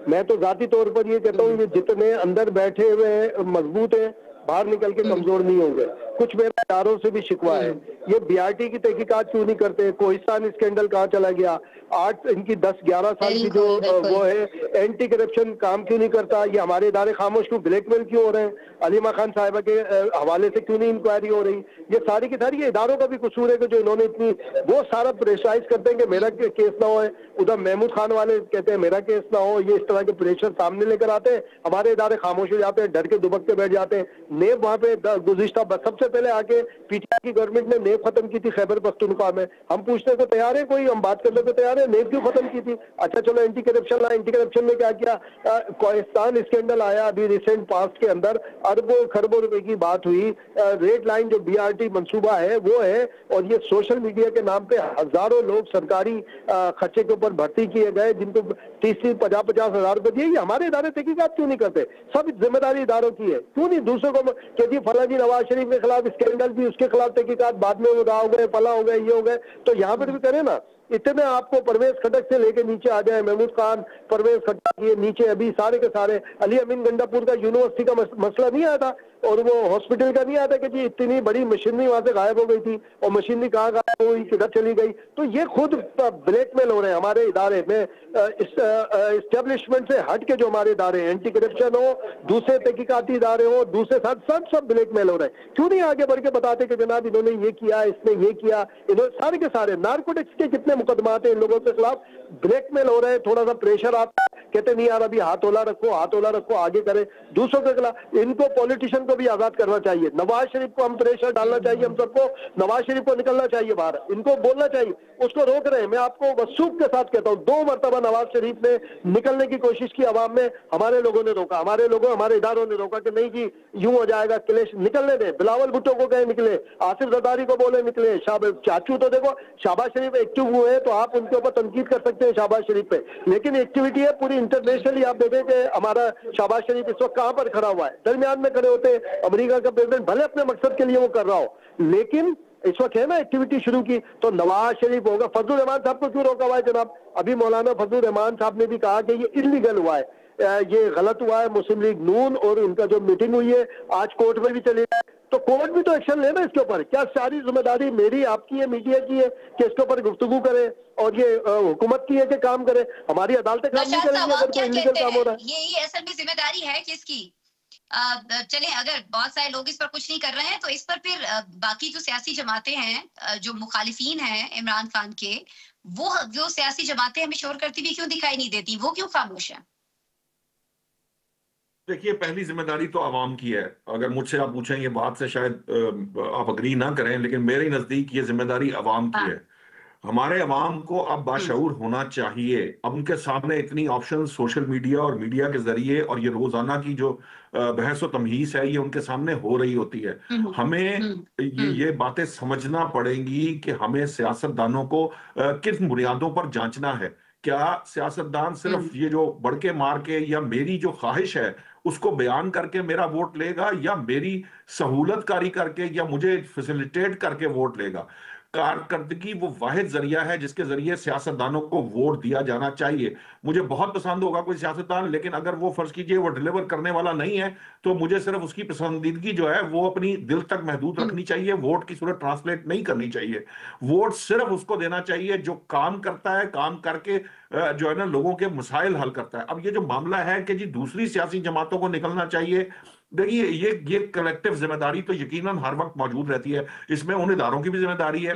Speaker 3: मैं तो जाती तौर पर ये कहता हूँ कि जितने अंदर बैठे हुए मजबूत हैं, बाहर निकल के कमजोर नहीं होंगे। कुछ मेरे इदारों से भी शिकवा है, ये बीआरटी की तहकीकात क्यों नहीं करते? कोहिस्तान स्कैंडल कहाँ चला गया? 8 इनकी 10-11 साल की जो वो है एंटी करप्शन काम क्यों नहीं करता? ये हमारे इदारे खामोश क्यों, ब्लैकमेल क्यों हो रहे हैं? अलीमा खान साहिबा के हवाले से क्यों नहीं इंक्वायरी हो रही? ये सारी की सारी ये इदारों का भी कसूर है कि जो इन्होंने इतनी वो सारा प्रेशराइज करते हैं कि मेरा केस ना हो। उधर महमूद खान वाले कहते हैं मेरा केस ना हो। ये इस तरह के प्रेशर सामने लेकर आते हैं, हमारे इदारे खामोश हो जाते हैं, डर के दुबक के बैठ जाते हैं। नेब वहाँ पे गुज़िश्ता सबसे पहले आके पीटीआई की गवर्नमेंट ने नेब खत्म की थी खैबर पख्तूनख्वा में। हम पूछने को तैयार है, कोई हम बात करने को तैयार है, नेब क्यों खत्म की थी? अच्छा चलो एंटी करप्शन ला, एंटी करप्शन में क्या किया? कोहिस्तान स्कैंडल आया अभी रिसेंट पास्ट के अंदर, अरबों खरबों रुपए की बात हुई। रेड लाइन जो बीआरटी मंसूबा है वो है, और ये सोशल मीडिया के नाम पे हजारों लोग सरकारी खर्चे के ऊपर भर्ती किए गए जिनको 30-50 हजार रुपए दिए। ये हमारे इदारे तहकीकात क्यों नहीं करते? सब जिम्मेदारी इदारों की है, क्यों नहीं दूसरों को कि जी फला जी नवाज शरीफ के खिलाफ स्कैंडल भी, उसके खिलाफ तहकीकात बाद में उड़ा हो गए, फला हो गए, ये हो गए, तो यहाँ पर भी करें ना। इतने आपको परवेज खटक से लेके नीचे आ जाए, महमूद खान, परवेज खटक, ये नीचे अभी सारे के सारे अली अमीन गंडापुर का यूनिवर्सिटी का मसला नहीं आया था, और वो हॉस्पिटल का नहीं आया था कि जी इतनी बड़ी मशीनरी वहां से गायब हो गई थी, और मशीनरी कहाँ गायब हुई, किधर चली गई? तो ये खुद ब्लैकमेल हो रहे हैं हमारे इदारे में। इस्टेब्लिशमेंट से हट के जो हमारे इदारे हैं, एंटी करप्शन हो, दूसरे तहकीकाती इदारे हो, दूसरे साथ सब ब्लैकमेल हो रहे हैं। क्यों नहीं आगे बढ़ के बताते कि जनाब इन्होंने ये किया, इसने ये किया? इन्होंने सारे के सारे नारकोटिक्स के कितने मुकदमात हैं इन लोगों के खिलाफ, ब्लैकमेल हो रहे हैं। थोड़ा सा प्रेशर आता है, कहते नहीं यार अभी हाथ होला रखो, आगे करें दूसरों के खिलाफ। इनको पॉलिटिशियन को भी आजाद करना चाहिए। नवाज शरीफ को हम प्रेशर डालना चाहिए, हम सबको नवाज शरीफ को निकलना चाहिए बाहर, इनको बोलना चाहिए, उसको रोक रहे हैं। मैं आपको वसूख के साथ कहता हूँ 2 मरतबा नवाज शरीफ ने निकलने की कोशिश की, अवाम में हमारे लोगों ने रोका, हमारे इदारों ने रोका कि नहीं जी यूं हो जाएगा, क्लेश निकलने दे। बिलावल भुट्टो को कहे निकले, आसिफ जरदारी को बोले निकले, चाचू तो देखो शाहबाज शरीफ एक्टिव हुए हैं तो आप उनके ऊपर तनकीद कर सकते हैं शहबाज शरीफ पे, लेकिन एक्टिविटी है पूरी इंटरनेशनली। आप देखें कि हमारा शहबाज शरीफ इस वक्त कहां पर खड़ा हुआ है, दरमियान में खड़े होते हैं। अमेरिका का प्रेसिडेंट भले अपने मकसद के लिए वो कर रहा हो, लेकिन इस वक्त है ना एक्टिविटी शुरू की, तो नवाज शरीफ होगा। फजलुर रहमान साहब को क्यों रोका हुआ है जनाब? अभी मौलाना फजलुर रहमान साहब ने भी कहा कि ये इलीगल हुआ है, ये गलत हुआ है। मुस्लिम लीग नून और इनका जो मीटिंग हुई है आज कोर्ट में भी चली है, तो कोर्ट भी तो एक्शन लेना इसके ऊपर। क्या सारी जिम्मेदारी मेरी, आपकी है, मीडिया की है कि इसके ऊपर गुफ्तगू करे, और ये हुकूमत की है कि काम करे? हमारी अदालतें काम नहीं करेंगी अगर कोई इलीगल काम हो रहा है।
Speaker 1: ये असल में जिम्मेदारी है किसकी? चले अगर बहुत सारे लोग इस पर कुछ नहीं कर रहे हैं तो इस पर फिर बाकी जो सियासी जमातें हैं, जो मुखालिफिन हैं इमरान खान के, वो जो सियासी जमातें हमें शोर करती भी क्यों दिखाई नहीं देती? वो क्यों खामोश है?
Speaker 4: देखिए, पहली जिम्मेदारी तो आवाम की है। अगर मुझसे आप पूछें ये बात से शायद आप अग्री ना करें, लेकिन मेरे नजदीक ये जिम्मेदारी आवाम की है। हमारे अवाम को अब बाशऊर होना चाहिए। अब उनके सामने इतनी ऑप्शन सोशल मीडिया और मीडिया के जरिए और ये रोजाना की जो बहस व तमहीस है, ये उनके सामने हो रही होती है। हमें ये बातें समझना पड़ेंगी कि हमें सियासतदानों को किस बुनियादों पर जांचना है। क्या सियासतदान सिर्फ ये जो बढ़के मार के या मेरी जो ख्वाहिश है उसको बयान करके मेरा वोट लेगा, या मेरी सहूलतकारी करके या मुझे फैसिलिटेट करके वोट लेगा? कारकर्दगी वो वाहिद जरिया है जिसके जरिए सियासतदानों को वोट दिया जाना चाहिए। मुझे बहुत पसंद होगा कोई सियासतदान, लेकिन अगर वो फर्ज कीजिए वो डिलीवर करने वाला नहीं है, तो मुझे सिर्फ उसकी पसंदीदगी जो है वो अपनी दिल तक महदूद रखनी चाहिए, वोट की सूरत ट्रांसलेट नहीं करनी चाहिए। वोट सिर्फ उसको देना चाहिए जो काम करता है, काम करके जो है ना लोगों के मसाइल हल करता है। अब ये जो मामला है कि जी दूसरी सियासी जमातों को निकलना चाहिए, देखिए ये कलेक्टिव जिम्मेदारी तो यकीनन हर वक्त मौजूद रहती है। इसमें उन इदारों की भी जिम्मेदारी है।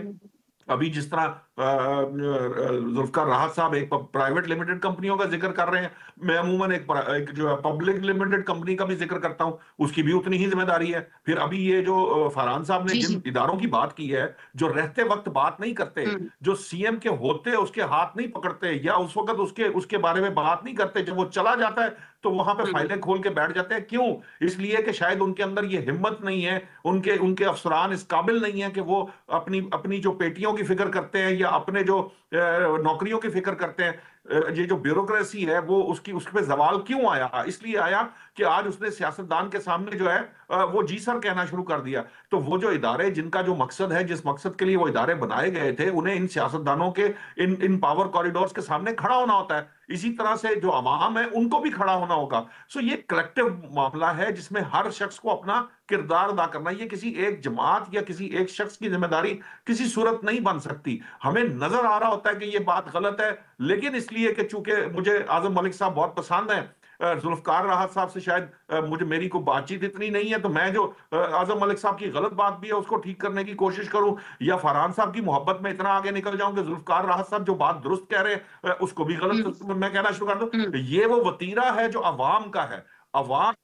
Speaker 4: अभी जिस तरह जुल्फकार राहत साहब एक प्राइवेट लिमिटेड कंपनियों का जिक्र कर रहे हैं, मैं अमूमन एक जो पब्लिक लिमिटेड कंपनी का भी जिक्र करता हूं, उसकी भी उतनी ही जिम्मेदारी है। फिर अभी ये जो फरहान साहब ने जिन इदारों की बात की है, जो रहते वक्त बात नहीं करते, जो सीएम के होते उसके हाथ नहीं पकड़ते या उस वक्त उसके बारे में बात नहीं करते, जब वो चला जाता है तो वहां पे फाइलें खोल के बैठ जाते हैं। क्यों? इसलिए कि शायद उनके अंदर ये हिम्मत नहीं है, उनके अफसरान इस काबिल नहीं है कि वो अपनी जो पेटियों की फिक्र करते हैं या अपने जो नौकरियों की फिक्र करते हैं। ये जो ब्यूरोक्रेसी है वो उस पे जवाल क्यों आया? इसलिए आया कि आज उसने सियासतदान के सामने जो है वो जी सर कहना शुरू कर दिया। तो वो जो इदारे, जिनका जो मकसद है, जिस मकसद के लिए वो इदारे बनाए गए थे, उन्हें इन सियासतदानों के इन पावर कॉरिडोर्स के सामने खड़ा होना होता है। इसी तरह से जो अवाम है उनको भी खड़ा होना होगा। सो ये कलेक्टिव मामला है जिसमें हर शख्स को अपना किरदार अदा करना। ये किसी एक जमात या किसी एक शख्स की जिम्मेदारी किसी सूरत नहीं बन सकती। हमें नजर आ रहा होता है कि ये बात गलत है, लेकिन इसलिए कि चूंकि मुझे आजम मलिक साहब बहुत पसंद है, जुल्फकार राहत साहब से शायद मेरी को बातचीत इतनी नहीं है, तो मैं जो आजम मलिक साहब की गलत बात भी है उसको ठीक करने की कोशिश करूं, या फरहान साहब की मोहब्बत में इतना आगे निकल जाऊं कि जुल्फकार राहत साहब जो बात दुरुस्त कह रहे हैं उसको भी गलत मैं कहना शुरू कर दूं। ये वो वतीरा है जो अवाम का है। अवाम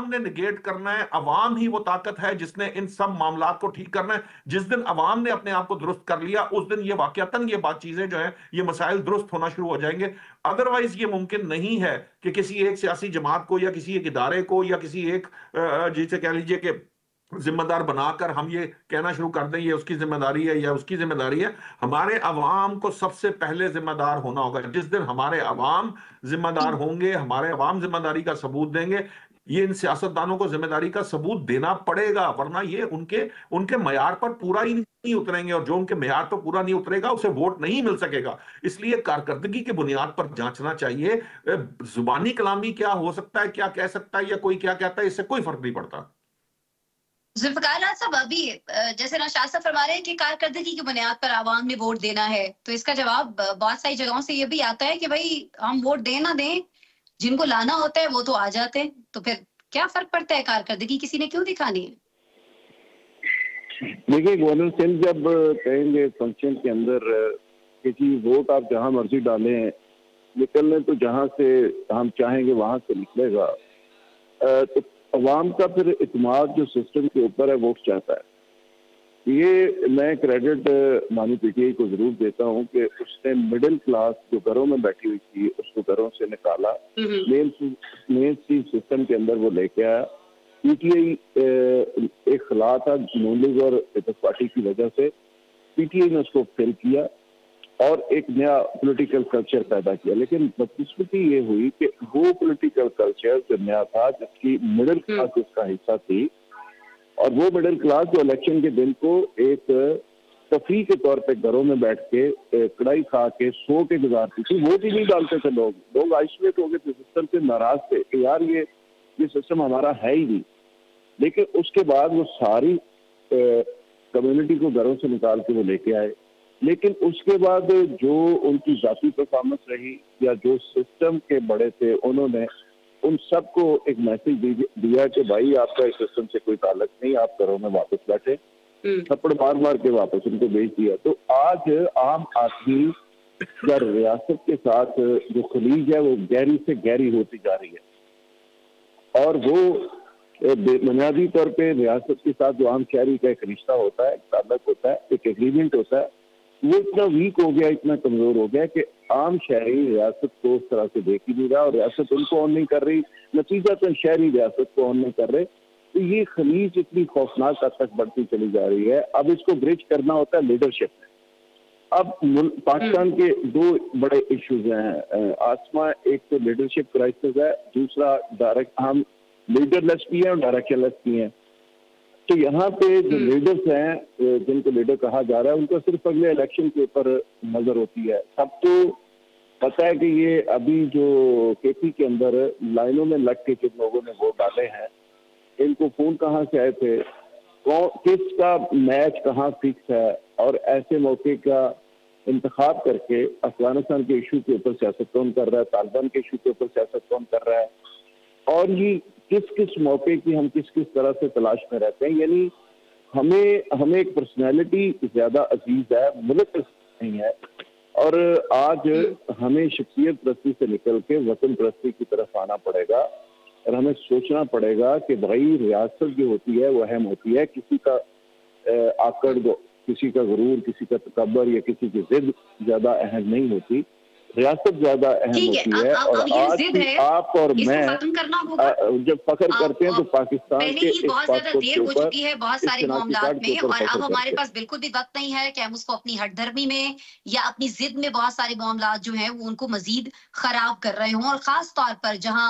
Speaker 4: ने निगेट करना है। अवाम ही वो ताकत है जिसने इन सब मामलात को ठीक करना है। जिस दिन अवाम ने अपने आप को दुरुस्त कर लिया, उस दिन ये वाकयातन ये बात चीजें जो है, ये मसाइल दुरुस्त होना शुरू हो जाएंगे। अदरवाइज ये मुमकिन नहीं है कि किसी एक सियासी जमात को या किसी एक इदारे को या किसी एक जिसे कह लीजिए कि जिम्मेदार बनाकर हम ये कहना शुरू कर दें ये उसकी जिम्मेदारी है या उसकी जिम्मेदारी है। हमारे अवाम को सबसे पहले जिम्मेदार होना होगा। जिस दिन हमारे अवाम जिम्मेदार होंगे, हमारे अवाम जिम्मेदारी का सबूत देंगे, ये इन सियासतदानों को जिम्मेदारी का सबूत देना पड़ेगा, वरना ये उनके उनके मयार पर पूरा ही नहीं उतरेंगे, और जो उनके मयार पर पूरा नहीं उतरेगा उसे वोट नहीं मिल सकेगा। इसलिए कारकर्दगी की बुनियाद पर जांचना चाहिए। जुबानी कलामी क्या हो सकता है, क्या कह सकता है या कोई क्या कहता है, इससे कोई फर्क नहीं पड़ता।
Speaker 1: जुल्फकार राहत साहब, अभी जैसे नौशाद साहब फरमा रहे हैं कि कारकर्दगी की बुनियाद पर आवाम ने वोट देना है, तो इसका जवाब बहुत सारी जगहों से ये भी आता है कि भाई हम वोट दें ना दें, जिनको लाना होता है वो तो आ जाते हैं, तो फिर क्या फर्क पड़ता है, कारकर्दगी किसी ने क्यों दिखानी है?
Speaker 5: देखिए, गवर्नर सिंह जब कहेंगे फंक्शन के अंदर किसी वोट आप जहां मर्जी डालें, निकलने तो जहां से हम चाहेंगे वहां से निकलेगा, तो अवाम का फिर इत्मीनान जो सिस्टम के ऊपर है वोट चाहता है। ये मैं क्रेडिट मानी पीटीआई को जरूर देता हूं कि उसने मिडिल क्लास जो घरों में बैठी हुई थी उसको घरों से निकाला, मेन स्ट्रीम सिस्टम के अंदर वो लेके आया। पीटीआई एक खिला था नून लीग और पीपल्स पार्टी की वजह से, पीटीआई ने उसको फिल किया और एक नया पॉलिटिकल कल्चर पैदा किया। लेकिन बदकिस्मती ये हुई कि वो पॉलिटिकल कल्चर जो नया था, जिसकी मिडिल क्लास उसका हिस्सा थी, और वो मिडिल क्लास जो इलेक्शन के दिन को एक तफरीह के तौर पे घरों में बैठ के कड़ाई खा के सो के गुजारती थी, वोट ही नहीं डालते थे लोग आइसोलेट हो गए थे सिस्टम से, नाराज थे कि यार ये सिस्टम हमारा है ही नहीं। लेकिन उसके बाद वो सारी कम्युनिटी को घरों से निकाल के वो लेके आए। लेकिन उसके बाद जो उनकी जाती परफॉर्मेंस रही या जो सिस्टम के बड़े थे, उन्होंने उन सबको एक मैसेज दिया कि भाई आपका इस सिस्टम से कोई ताल्लुक नहीं, आप घरों में वापस बैठे, थप्पड़ मार के वापस उनको भेज दिया। तो आज आम आदमी या रियासत के साथ जो खलीज है वो गहरी से गहरी होती जा रही है, और वो बुनियादी तौर पे रियासत के साथ जो आम शहरी का एक रिश्ता होता है, एक ताल्लुक होता है, एक एग्रीमेंट होता है, वो इतना वीक हो गया, इतना कमजोर हो गया कि आम शहरी रियासत को उस तरह से देख ही नहीं रहा, और रियासत उनको ऑन नहीं कर रही, नतीजतन शहरी रियासत को ऑन नहीं कर रहे। तो ये खलीज इतनी खौफनाक हद तक बढ़ती चली जा रही है। अब इसको ब्रिज करना होता है लीडरशिप में। अब पाकिस्तान के दो बड़े इश्यूज हैं आसमा, एक तो लीडरशिप क्राइसिस है, दूसरा डायरेक्ट हम लीडरलेस भी है और डायरेक्शनलेस भी है। तो यहाँ पे जो लीडर्स हैं, जिनको लीडर कहा जा रहा है, उनको सिर्फ अगले इलेक्शन के ऊपर नजर होती है। सबको पता है कि ये अभी जो केपी के अंदर लाइनों में लग के जिन लोगों ने वोट डाले हैं, इनको फोन कहाँ से आए थे, किसका मैच कहाँ फिक्स है, और ऐसे मौके का इंतखाब करके अफगानिस्तान के इशू के ऊपर सियासत कौन कर रहा है, तालिबान के इशू के ऊपर सियासत कौन कर रहा है, और ये किस किस मौके की हम किस किस तरह से तलाश में रहते हैं। यानी हमें एक पर्सनैलिटी ज्यादा अजीज है, मुल्क नहीं है, और आज हमें शख्सियत परस्ती से निकल के वतन परस्ती की तरफ आना पड़ेगा, और हमें सोचना पड़ेगा कि भाई रियासत जो होती है वो अहम होती है, किसी का आकड़, किसी का गुरूर, किसी का तकब्बर या किसी की जिद ज्यादा अहम नहीं होती। रियासत ज्यादा अहम
Speaker 1: ठीक है,
Speaker 5: होती है। और
Speaker 1: अब ये
Speaker 5: आज
Speaker 1: जिद
Speaker 5: भी
Speaker 1: है,
Speaker 5: आप और
Speaker 1: इसको
Speaker 5: मैं
Speaker 1: खत्म करना होगा।
Speaker 5: जब फख्र करते हैं तो
Speaker 1: अब
Speaker 5: पाकिस्तान
Speaker 1: पहले
Speaker 5: के
Speaker 1: ही
Speaker 5: इस
Speaker 1: बहुत ज्यादा
Speaker 5: पासपोर्ट
Speaker 1: देर
Speaker 5: के
Speaker 1: हो
Speaker 5: ऊपर,
Speaker 1: चुकी है बहुत
Speaker 5: इस
Speaker 1: सारे
Speaker 5: शनाख्ती
Speaker 1: मामलात
Speaker 5: कार्ड के
Speaker 1: में,
Speaker 5: ऊपर
Speaker 1: और अब
Speaker 5: फख्र
Speaker 1: हमारे
Speaker 5: करते
Speaker 1: पास बिल्कुल भी वक्त नहीं है कि हम उसको अपनी हठधर्मी में या अपनी जिद में बहुत सारे मामलात जो हैं वो उनको मजीद खराब कर रहे हों। और खास तौर पर जहां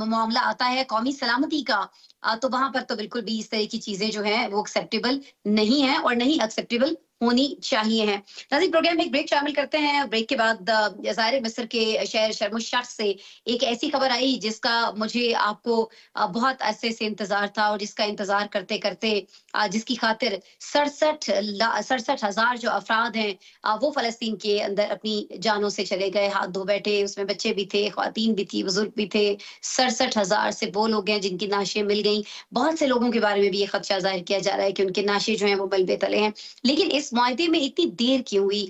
Speaker 1: मामला आता है कौमी सलामती का, तो वहां पर तो बिल्कुल भी इस तरह की चीजें जो हैं वो एक्सेप्टेबल नहीं है और नहीं एक्सेप्टेबल होनी चाहिए है। नाज़रीन, प्रोग्राम में एक ब्रेक शामिल करते हैं। ब्रेक के बाद ज़ाहिर मिस्र के शहर शर्म अश-शेख से एक ऐसी खबर आई जिसका मुझे आपको बहुत अरसे से इंतजार था, और जिसका इंतजार करते करते जिसकी खातिर 67,000 जो अफराद हैं वो फ़लस्तीन के अंदर अपनी जानों से चले गए, हाथ धो बैठे। उसमें बच्चे भी थे, ख्वातीन भी थी, बुजुर्ग भी थे। 67,000 से वो लोग हैं जिनकी नाशें मिल गई। बहुत से लोगों के बारे में भी ये खदशा जाहिर किया जा रहा है कि उनके नाशे जो हैं वो मलबे तले हैं। लेकिन इस मुआहदे में इतनी देर क्यों हुई?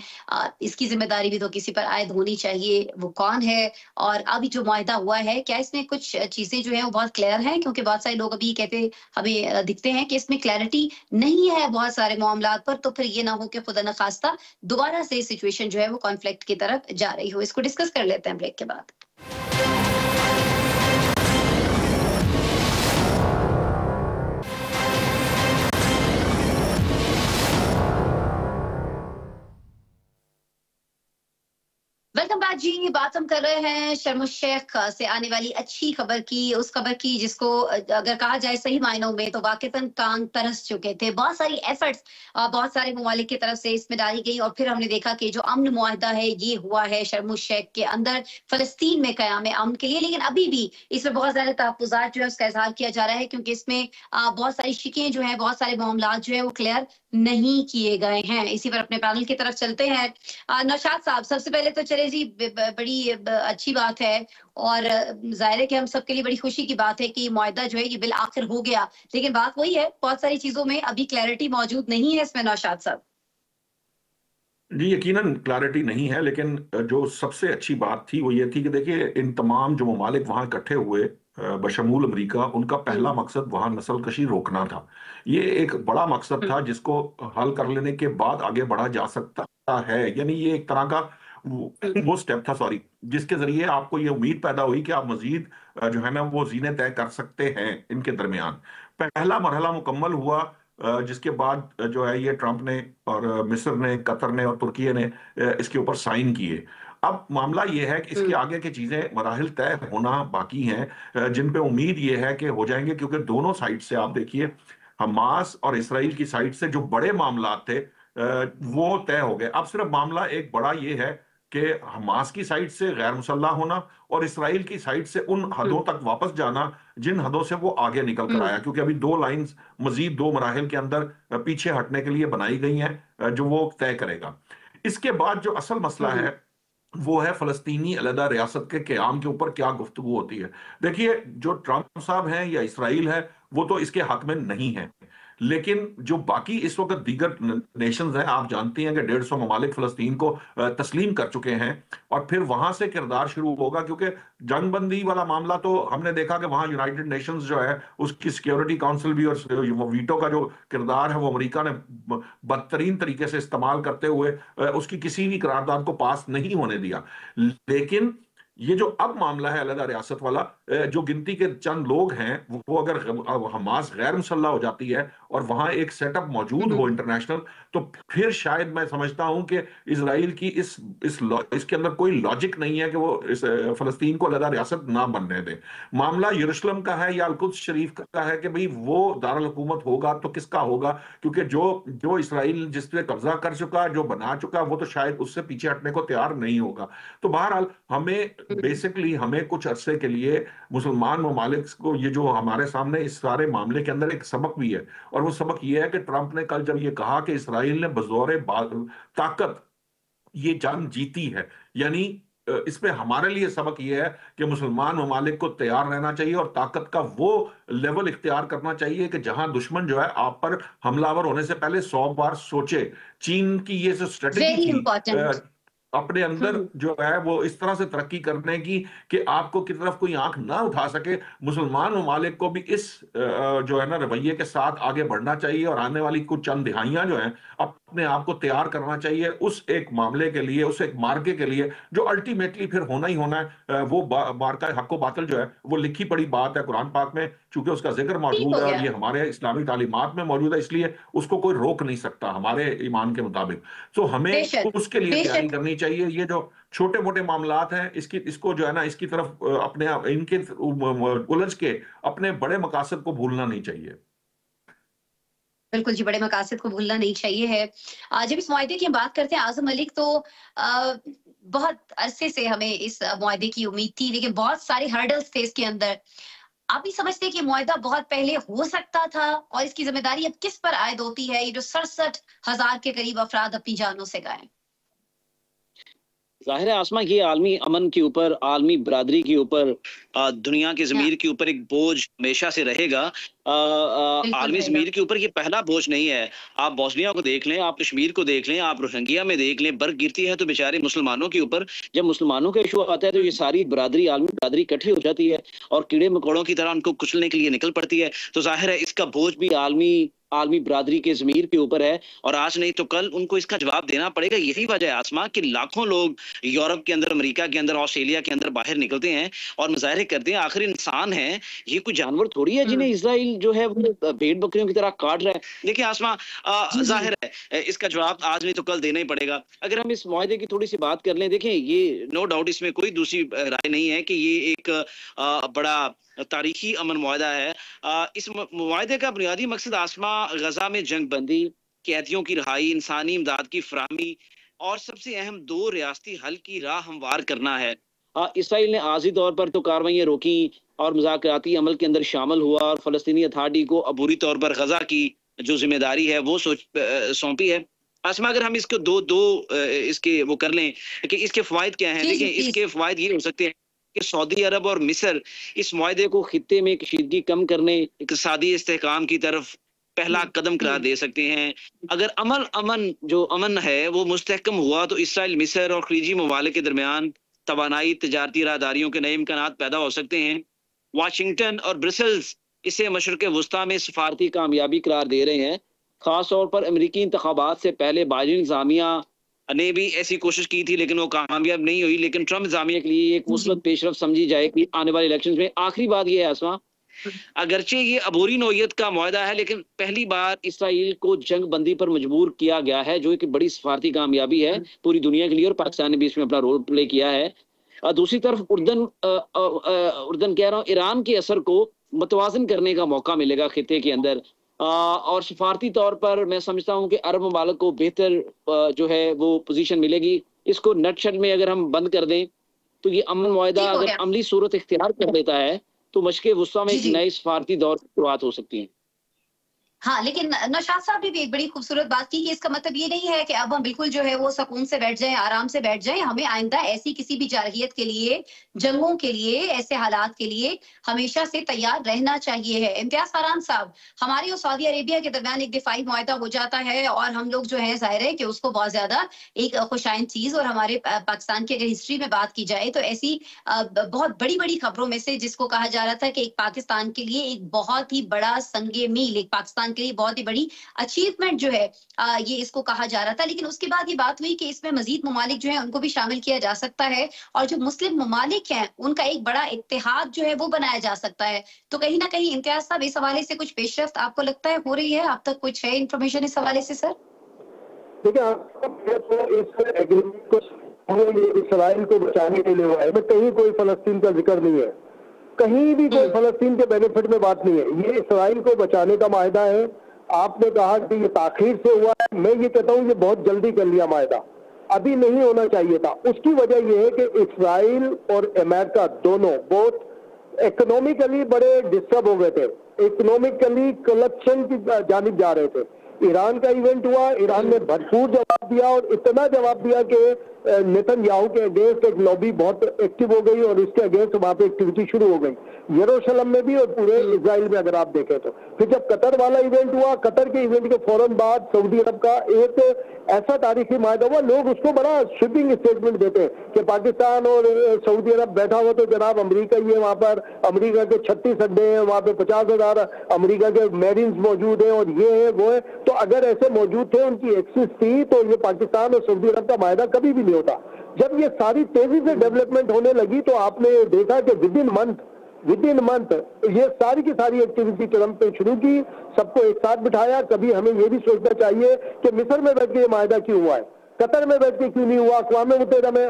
Speaker 1: इसकी जिम्मेदारी भी तो किसी पर आयद होनी चाहिए। वो कौन है? और अभी जो मुआहदा हुआ है, क्या इसमें कुछ चीजें जो है वो बहुत क्लियर हैं? क्योंकि बहुत सारे लोग अभी कहते हमें दिखते हैं कि इसमें क्लैरिटी नहीं है बहुत सारे मामलात पर। तो फिर ये ना हो कि खुदा न खास्ता दोबारा से सिचुएशन जो है वो कॉन्फ्लिक्ट की तरफ जा रही हो। इसको डिस्कस कर लेते हैं ब्रेक के बाद। वेलकम बैक जी। बात हम कर रहे हैं शर्म अश-शेख से आने वाली अच्छी खबर की, उस खबर की जिसको अगर कहा जाए सही मायनों में तो वाकईतन कान तरस चुके थे। बहुत सारी एफर्ट्स बहुत सारे ममालिक की तरफ से इसमें डाली गई, और फिर हमने देखा कि जो अमन मुआहदा है ये हुआ है शर्म अश-शेख के अंदर फ़लस्तीन में क़याम अमन के लिए। लेकिन अभी भी इसमें बहुत सारे तहफ़्फ़ुज़ात जो है उसका इज़हार किया जा रहा है, क्योंकि इसमें बहुत सारी शिकें जो हैं, बहुत सारे मामलात जो है वो क्लियर नहीं किए गए हैं। इसी पर अपने पैनल की तरफ चलते हैं। नौशाद साहब, सबसे पहले तो चले जी, बड़ी अच्छी बात है, और जाहिर है कि हम सबके लिए बड़ी खुशी की बात है कि मुआहदा जो है ये बिल आखिर हो गया। लेकिन बात वही है, बहुत सारी चीजों में अभी क्लैरिटी मौजूद नहीं है इसमें। नौशाद साहब
Speaker 4: जी, यकीनन क्लैरिटी नहीं है, लेकिन जो सबसे अच्छी बात थी वो ये थी कि देखिए, इन तमाम जो ममालिक वहां इकट्ठे हुए बशमूल अमरीका, उनका पहला मकसद वहां नस्लकशी रोकना था। ये एक बड़ा मकसद था जिसको हल कर लेने के बाद आगे बढ़ा जा सकता है। यानी ये एक तरह का वो स्टेप था, सॉरी, जिसके जरिए आपको ये उम्मीद पैदा हुई कि आप मजीद जो है ना वो जीने तय कर सकते हैं इनके दरमियान। पहला मरहला मुकम्मल हुआ, जिसके बाद जो है ये ट्रंप ने और मिस्र ने, कतर ने और तुर्की ने इसके ऊपर साइन किए। अब मामला ये है कि इसके आगे की चीजें मराहिल तय होना बाकी हैं, जिन पे उम्मीद ये है कि हो जाएंगे, क्योंकि दोनों साइड से आप देखिए, हमास और इसराइल की साइड से जो बड़े मामला थे वो तय हो गए। अब सिर्फ मामला एक बड़ा ये है कि हमास की साइड से गैर मुसल्लह होना और इसराइल की साइड से उन हदों तक वापस जाना जिन हदों से वो आगे निकल कर आया, क्योंकि अभी दो लाइंस मजीद दो मराहिल के अंदर पीछे हटने के लिए बनाई गई हैं, जो वो तय करेगा। इसके बाद जो असल मसला है वो है फलस्तीनी अलहदा रियासत के क़याम के ऊपर क्या गुफ्तगू होती है। देखिए, जो ट्रंप साहब हैं या इसराइल है वो तो इसके हक में नहीं है, लेकिन जो बाकी इस वक्त दीगर नेशंस हैं, आप जानते हैं कि 150 ममालिक फलस्तीन को तस्लीम कर चुके हैं, और फिर वहां से किरदार शुरू होगा, क्योंकि जंगबंदी वाला मामला तो हमने देखा कि वहां यूनाइटेड नेशंस जो है उसकी सिक्योरिटी काउंसिल भी, और वीटो का जो किरदार है वो अमेरिका ने बदतरीन तरीके से इस्तेमाल करते हुए उसकी किसी भी करारदाद को पास नहीं होने दिया। लेकिन ये जो अब मामला है अलहदा रियासत वाला, जो गिनती के चंद लोग हैं वो अगर हमास गैर मुसल्लह हो जाती है और वहां एक सेटअप मौजूद हो इंटरनेशनल, तो फिर शायद मैं समझता हूं कि इजराइल की इसके अंदर कोई लॉजिक नहीं है कि वो इस फलस्तीन को अलहदा रियासत ना बनने दे। मामला यरूशलेम का है या अल-कुद्स शरीफ का है कि भाई वो दारुल हुकूमत होगा तो किसका होगा, क्योंकि जो इसराइल जिस पे कब्जा कर चुका, जो बना चुका, वो तो शायद उससे पीछे हटने को तैयार नहीं होगा। तो बहरहाल हमें कुछ अरसे के लिए मुसलमान ममालिक को, ये जो हमारे सामने इस सारे मामले के अंदर एक सबक भी है, और वो सबक ये है कि ट्रंप ने कल जब ये कहा कि इसराइल ने बज़ौर ताकत ये जंग जीती है, यानी इसमें हमारे लिए सबक ये है कि मुसलमान ममालिक को तैयार रहना चाहिए और ताकत का वो लेवल इख्तियार करना चाहिए कि जहां दुश्मन जो है आप पर हमलावर होने से पहले 100 बार सोचे। चीन की ये जो स्ट्रेटेजी थी अपने अंदर जो है वो इस तरह से तरक्की करने की कि आपको की तरफ कोई आंख ना उठा सके, मुसलमान ममालिक को भी इस जो है ना रवैये के साथ आगे बढ़ना चाहिए, और आने वाली कुछ चंद दिहाइयां जो हैं अपने आप को तैयार करना चाहिए उस एक मामले के लिए, उस एक मार्के के लिए जो अल्टीमेटली फिर होना ही होना है। वो मार्का हक बातिल जो है वो लिखी पड़ी बात है कुरान पाक में, चूंकि उसका जिक्र
Speaker 1: ठीक
Speaker 4: मौजूद
Speaker 1: हो
Speaker 4: है और
Speaker 1: गया।
Speaker 4: ये हमारे इस्लामी तालीमात में मौजूद है, इसलिए उसको कोई रोक नहीं सकता हमारे ईमान के मुताबिक। तो हमें
Speaker 1: बेशक,
Speaker 4: उसके लिए तैयारी
Speaker 1: बेशक।
Speaker 4: करनी चाहिए। ये जो छोटे मोटे मामलात हैं इसको जो है ना इसकी तरफ अपने इनके उलझ के अपने बड़े मकासद को भूलना नहीं चाहिए।
Speaker 1: बिल्कुल जी, बड़े मकासद को भूलना नहीं चाहिए है। जब इस मुआहदे की हम बात करते हैं आज़म मलिक, तो बहुत अरसे से हमें इस मुआहदे की उम्मीद थी, लेकिन बहुत सारे हर्डल्स थे इसके अंदर। आप भी समझते हैं कि मुआहदा बहुत पहले हो सकता था और इसकी जिम्मेदारी अब किस पर आयद होती है, ये जो 67,000 के करीब अफराद अपनी जानों से गए?
Speaker 2: ज़ाहिर है आसमा, ये आलमी अमन के ऊपर, आलमी बरादरी के ऊपर, दुनिया की
Speaker 1: हाँ,
Speaker 2: ज़मीर के ऊपर एक बोझ हमेशा से रहेगा।
Speaker 1: बिल्कुल
Speaker 2: आलमी
Speaker 1: रहेगा।
Speaker 2: ज़मीर के ऊपर ये पहला बोझ नहीं है। आप बोस्निया को देख लें, आप कश्मीर को देख लें, आप रोहिंग्या में देख लें, बर्फ गिरती है तो बेचारे मुसलमानों के ऊपर। जब मुसलमानों का इशू आता है तो ये सारी बरादरी, आलमी बरादरी इकट्ठी हो जाती है और कीड़े मकोड़ों की तरह उनको कुचलने के लिए निकल पड़ती है। तो ज़ाहिर है इसका बोझ भी आलमी बरादरी के ज़मीर के ऊपर है और आज नहीं तो कल उनको इसका जवाब देना पड़ेगा। यही वजह है आसमा कि लाखों लोग यूरोप के अंदर, अमेरिका के अंदर, ऑस्ट्रेलिया के अंदर बाहर निकलते हैं और मुजाहरे करते हैं। आखिर इंसान है, ये कोई जानवर थोड़ी है जिन्हें इजराइल जो है वो भेड़ बकरियों की तरह काट रहा है। देखिए आसमा,
Speaker 1: जी, जी।
Speaker 2: जाहिर है इसका जवाब आज नहीं तो कल देना ही पड़ेगा। अगर हम इस मुआहदे की थोड़ी सी बात कर लें, देखें ये नो डाउट इसमें कोई दूसरी राय नहीं है कि ये एक बड़ा तारीखी अमन मुआहदा है। इस मुआहदे का बुनियादी मकसद आसमा गजा में जंग बंदी, कैदियों की रिहाई, इंसानी इमदाद की फराहमी और सबसे अहम 2 रियासती हल की राह हमवार करना है। इसराइल ने आर्जी तौर पर तो कार्रवाइयाँ रोकी और मुज़ाकराती अमल के अंदर शामिल हुआ और फ़लस्तीनी अथॉरिटी को अबूरी तौर पर गजा की जो जिम्मेदारी है वो सौंपी है। आसमा, अगर हम इसको दो इसके वो कर लें कि इसके फ़वाइद क्या हैं।
Speaker 1: जी, जी,
Speaker 2: देखिए
Speaker 1: प्लीज।
Speaker 2: इसके फ़वाइद ये हो सकते हैं कि सऊदी अरब और मिस्र इस मुआहदे को खित्ते में कशीदगी कम करने, इक़्तिसादी इस्तेहकाम की तरफ पहला कदम करार दे सकते हैं। अगर अमन है वो मुस्तहकम हुआ तो इसराइल, मिस्र और खलीजी ममालिक के दरमियान तवानाई, तिजारती राहदारियों के नए इम्कानात पैदा हो सकते हैं। वाशिंगटन और ब्रसेल्स इसे मशरिक़ वुस्ता में सफारती कामयाबी करार दे रहे हैं। खास तौर पर अमेरिकी इंतखाबात से पहले बाइडेन इंतज़ामिया ने भी ऐसी कोशिश की थी लेकिन वो कामयाब नहीं हुई। लेकिन ट्रम्प इंतज़ामिया के लिए एक मुस्बत पेशरफ समझी जाएगी आने वाले इलेक्शन में। आखिरी बात ये है आसमा, अगरचे ये अबूरी नौयत का मुआहदा है लेकिन पहली बार इसराइल को जंग बंदी पर मजबूर किया गया है, जो एक बड़ी सफारती कामयाबी है पूरी दुनिया के लिए और पाकिस्तान ने भी इसमें अपना रोल प्ले किया है। दूसरी तरफ उर्दन कह रहा हूँ, ईरान के असर को मतवाजन करने का मौका मिलेगा खित्ते के अंदर। और सफारती तौर पर मैं समझता हूँ कि अरब ममालिक को बेहतर जो है वो पोजीशन मिलेगी। इसको नटशट में अगर हम बंद कर दें तो ये अमन मुआहदा
Speaker 1: ठीक हो
Speaker 2: अगर
Speaker 1: गया।
Speaker 2: अमली सूरत इख्तियार कर लेता है तो मशक़ वुस्ता में
Speaker 1: जी,
Speaker 2: एक
Speaker 1: जी।
Speaker 2: नए सफारती दौर की शुरुआत हो सकती है।
Speaker 1: हाँ, लेकिन नौशाद साहब ने भी एक बड़ी खूबसूरत बात की कि इसका मतलब ये नहीं है कि अब हम बिल्कुल जो है वो सुकून से बैठ जाएं, आराम से बैठ जाएं। हमें आइंदा ऐसी किसी भी जारहियत के लिए, जंगों के लिए, ऐसे हालात के लिए हमेशा से तैयार रहना चाहिए है। इम्तियाज फरहान साहब, हमारी और सऊदी अरेबिया के दरमियान एक दिफाई मुआहदा हो जाता है और हम लोग जो है ज़ाहिर है कि उसको बहुत ज्यादा एक खुशाइन चीज, और हमारे पाकिस्तान की अगर हिस्ट्री में बात की जाए तो ऐसी बहुत बड़ी बड़ी खबरों में से जिसको कहा जा रहा था कि एक पाकिस्तान के लिए एक बहुत ही बड़ा संगे मील, एक पाकिस्तान के लिए बहुत ही बड़ी अचीवमेंट जो है ये इसको कहा जा रहा था। लेकिन उसके बाद ये बात हुई कि इसमें मजीद ममालिक जो है उनको भी शामिल किया जा सकता है और जो मुस्लिम ममालिक हैं उनका एक बड़ा इत्तेहाद जो है वो बनाया जा सकता है। तो कहीं ना कहीं इम्तियाज साहब, इस हवाले से कुछ पेशरफ्त आपको लगता है हो रही है? आप तक कुछ है इंफॉर्मेशन इस हवाले से सर?
Speaker 3: देखिए, इस एग्रीमेंट को इसराइल को बचाने के लिए हुआ है, कहीं कोई फलस्तीन का जिक्र नहीं है, कहीं भी कोई फलस्तीन के बेनिफिट में बात नहीं है। ये इसराइल को बचाने का मायदा है। आपने कहा कि ये ताखीर से हुआ है, मैं ये कहता हूँ ये बहुत जल्दी कर लिया मायदा, अभी नहीं होना चाहिए था। उसकी वजह यह है कि इसराइल और अमेरिका दोनों बहुत इकोनॉमिकली बड़े डिस्टर्ब हो गए थे, इकोनॉमिकली कलेक्शन की जानिब जा रहे थे। ईरान का इवेंट हुआ, ईरान ने भरपूर जवाब दिया और इतना जवाब दिया कि नेतन्याहू के अगेंस्ट एक लॉबी बहुत एक्टिव हो गई और इसके अगेंस्ट वहां पे एक्टिविटी शुरू हो गई, यरूशलेम में भी और पूरे इजराइल में अगर आप देखें तो। फिर जब कतर वाला इवेंट हुआ, कतर के इवेंट के फौरन बाद सऊदी अरब का एक ऐसा तारीखी मायदा हुआ, लोग उसको बड़ा स्वीपिंग स्टेटमेंट देते हैं कि पाकिस्तान और सऊदी अरब बैठा हुआ तो जनाब अमेरिका ही है, वहां पर अमेरिका के 36 अड्डे हैं, वहां पे 50,000 अमेरिका के मेरिन्स मौजूद हैं और ये है वो है। तो अगर ऐसे मौजूद थे, उनकी एक्सेस थी, तो ये पाकिस्तान और सऊदी अरब का मायदा कभी भी नहीं होता। जब ये सारी तेजी से डेवलपमेंट होने लगी तो आपने देखा कि विद इन मंथ ये सारी की सारी एक्टिविटी ट्रंप ने शुरू की, सबको एक साथ बिठाया। कभी हमें ये भी सोचना चाहिए कि मिस्र में बैठ के ये मायदा क्यों हुआ है, कतर में बैठ के क्यों नहीं हुआ, अक़वाम मुत्तहिदा में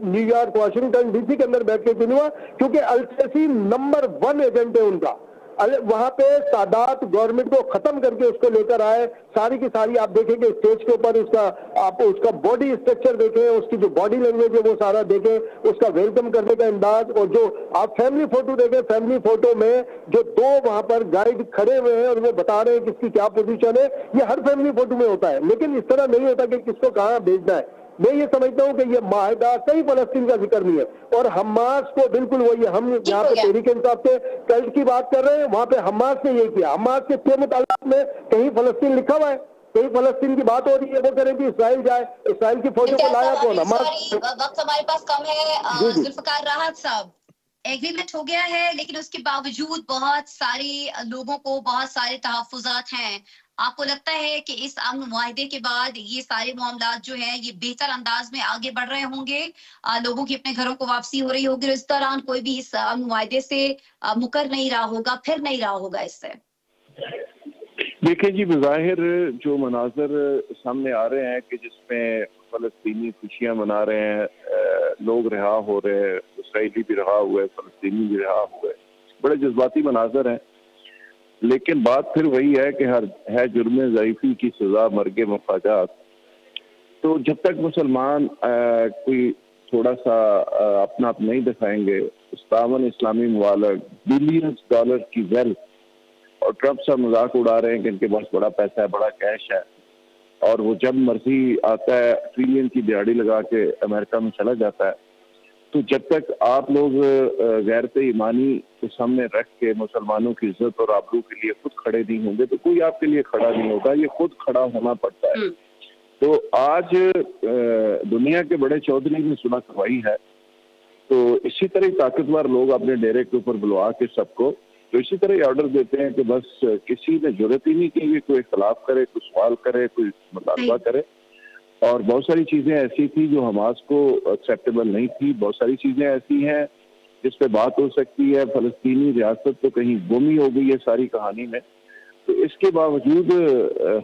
Speaker 3: न्यूयॉर्क, वाशिंगटन डीसी के अंदर बैठ के क्यों नहीं हुआ? क्योंकि अल-सीसी नंबर 1 एजेंट है उनका। वहां पे सादात गवर्नमेंट को खत्म करके उसको लेकर आए। सारी की सारी आप देखेंगे स्टेज के ऊपर उसका बॉडी स्ट्रक्चर देखें, उसकी जो बॉडी लैंग्वेज है वो सारा देखें, उसका वेलकम करने का अंदाज, और जो आप फैमिली फोटो देखें, फैमिली फोटो में जो 2 वहां पर गाइड खड़े हुए हैं और वो बता रहे हैं किसकी क्या पोजीशन है, ये हर फैमिली फोटो में होता है। लेकिन इस तरह नहीं होता कि किसको कहां भेजना है। मैं ये समझता हूं कि ये माहिदा कहीं फलस्तीन का जिक्र नहीं है, और हमास को बिल्कुल वही, हम यहाँ पे तहरीक इंसाफ के कल्ट की बात कर रहे हैं, वहां पे हमास ने ये किया। हमास के मुताल्लिक में कहीं फलस्तीन लिखा हुआ है, कहीं फलस्तीन की बात हो रही है, वो कह रहे हैं कि इसराइल जाए, इसराइल की फौजों को लाया कौन? हमास।
Speaker 1: वक्त हमारे पास कम है। जुल्फकार राहत साहब, एग्रीमेंट हो गया है, लेकिन उसके बावजूद बहुत सारे लोगों को बहुत सारे तहफ्फुज़ात हैं। आपको लगता है कि इस अमन मुआहदे के बाद ये सारे मामलात जो हैं ये बेहतर अंदाज में आगे बढ़ रहे होंगे, लोगों की अपने घरों को वापसी हो रही होगी, और इस दौरान कोई भी इस अमन मुआहदे से मुकर नहीं रहा होगा, फिर नहीं रहा होगा इससे?
Speaker 5: देखिए जी, बज़ाहिर जो मनाजर सामने आ रहे हैं कि जिसमें फलस्तीनी खुशियां मना रहे हैं, लोग रिहा हो रहे हैं, इसराइली भी रिहा हुए, फलस्तीनी भी रिहा हुए, बड़े जज्बाती मनाजर हैं। लेकिन बात फिर वही है कि हर है जुर्म ज़ईफ़ी की सजा मर्गे मफाजात। तो जब तक मुसलमान कोई थोड़ा सा अपना आप नहीं दिखाएंगे, इस्लामन इस्लामी मवालक बिलियंस डॉलर की वेल्थ, और ट्रंप साहब मजाक उड़ा रहे हैं कि इनके पास बड़ा पैसा है, बड़ा कैश है, और वो जब मर्जी आता है ट्रिलियन की दिहाड़ी लगा के अमेरिका में चला जाता है। तो जब तक आप लोग गैरत ईमानी को सामने रख के मुसलमानों की इज्जत और आबरू के लिए खुद खड़े नहीं होंगे तो कोई आपके लिए खड़ा नहीं होगा, ये खुद खड़ा होना पड़ता है। तो आज दुनिया के बड़े चौधरी ने सुलह करवाई है, तो इसी तरह ताकतवर लोग अपने डेरे के ऊपर बुलवा के सबको तो इसी तरह ऑर्डर देते हैं कि बस किसी ने जरूरत ही नहीं की कोई खिलाफ करे, कोई सवाल करे, कोई मुतालबा करे। और बहुत सारी चीजें ऐसी थी जो हमास को एक्सेप्टेबल नहीं थी, बहुत सारी चीजें ऐसी हैं जिस पे बात हो सकती है। फलस्तीनी रियासत तो कहीं गुम ही हो गई है सारी कहानी में। तो इसके बावजूद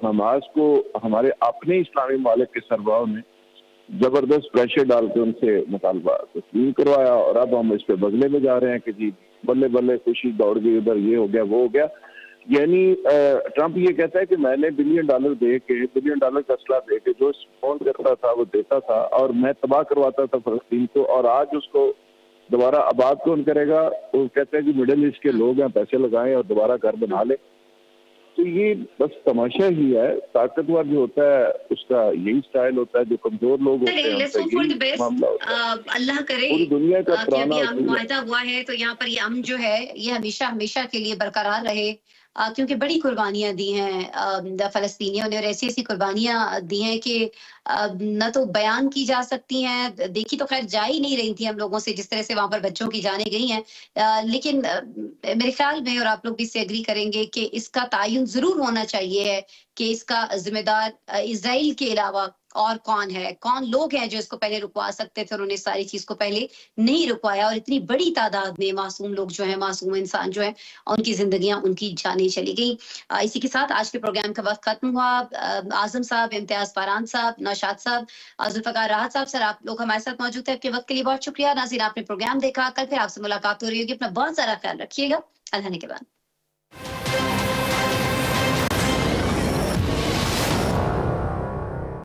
Speaker 5: हमास को हमारे अपने इस्लामी मालिक के सरबराह ने जबरदस्त प्रेशर डाल के उनसे मुतालबा तस्लीम करवाया, और अब हम इस पे बदले में जा रहे हैं कि जी बल्ले बल्ले खुशी दौड़ गई, उधर ये हो गया वो हो गया। यानी ट्रंप ये कहता है कि मैंने $1 बिलियन दे के $1 बिलियन का असला दे के जो फोन करता था वो देता था, और मैं तबाह करवाता था फलस्तीन को, और आज उसको दोबारा आबाद कौन करेगा? वो कहते हैं कि मिडिल ईस्ट के लोग हैं, पैसे लगाएं और दोबारा घर बना ले। तो ये बस तमाशा ही है। ताकतवर जो होता है उसका यही स्टाइल होता है, जो कमजोर लोग होते हैं
Speaker 1: अल्लाह करे
Speaker 5: पूरी दुनिया का पुराना
Speaker 1: मुआहदा हुआ है तो यहाँ पर ये अमन जो है ये हमेशा हमेशा के लिए बरकरार रहे, क्योंकि बड़ी कुर्बानियां दी हैं फलस्तीनियों ने, और ऐसी ऐसी कुर्बानियां दी हैं कि न तो बयान की जा सकती हैं, देखी तो खैर जा ही नहीं रही थी हम लोगों से जिस तरह से वहां पर बच्चों की जाने गई हैं। लेकिन मेरे ख्याल में, और आप लोग भी इससे एग्री करेंगे, कि इसका तायुन जरूर होना चाहिए है कि इसका जिम्मेदार इजराइल के अलावा और कौन है, कौन लोग हैं जो इसको पहले रुकवा सकते थे, उन्होंने सारी चीज को पहले नहीं रुकवाया, और इतनी बड़ी तादाद में मासूम लोग जो हैं, मासूम इंसान जो हैं, उनकी जिंदगियां, उनकी जानें चली गई। इसी के साथ आज के प्रोग्राम का वक्त खत्म हुआ। आजम साहब, इम्तियाज फरहान साहब, नौशाद साहब, जुल्फकार राहत साहब, सर आप लोग हमारे साथ मौजूद थे। आपके वक्त के लिए बहुत शुक्रिया। नाज़रीन, आपने प्रोग्राम देखा, कल फिर आपसे मुलाकात हो रही होगी। अपना बहुत सारा ख्याल रखिएगा। अल्लाह ने के बाद।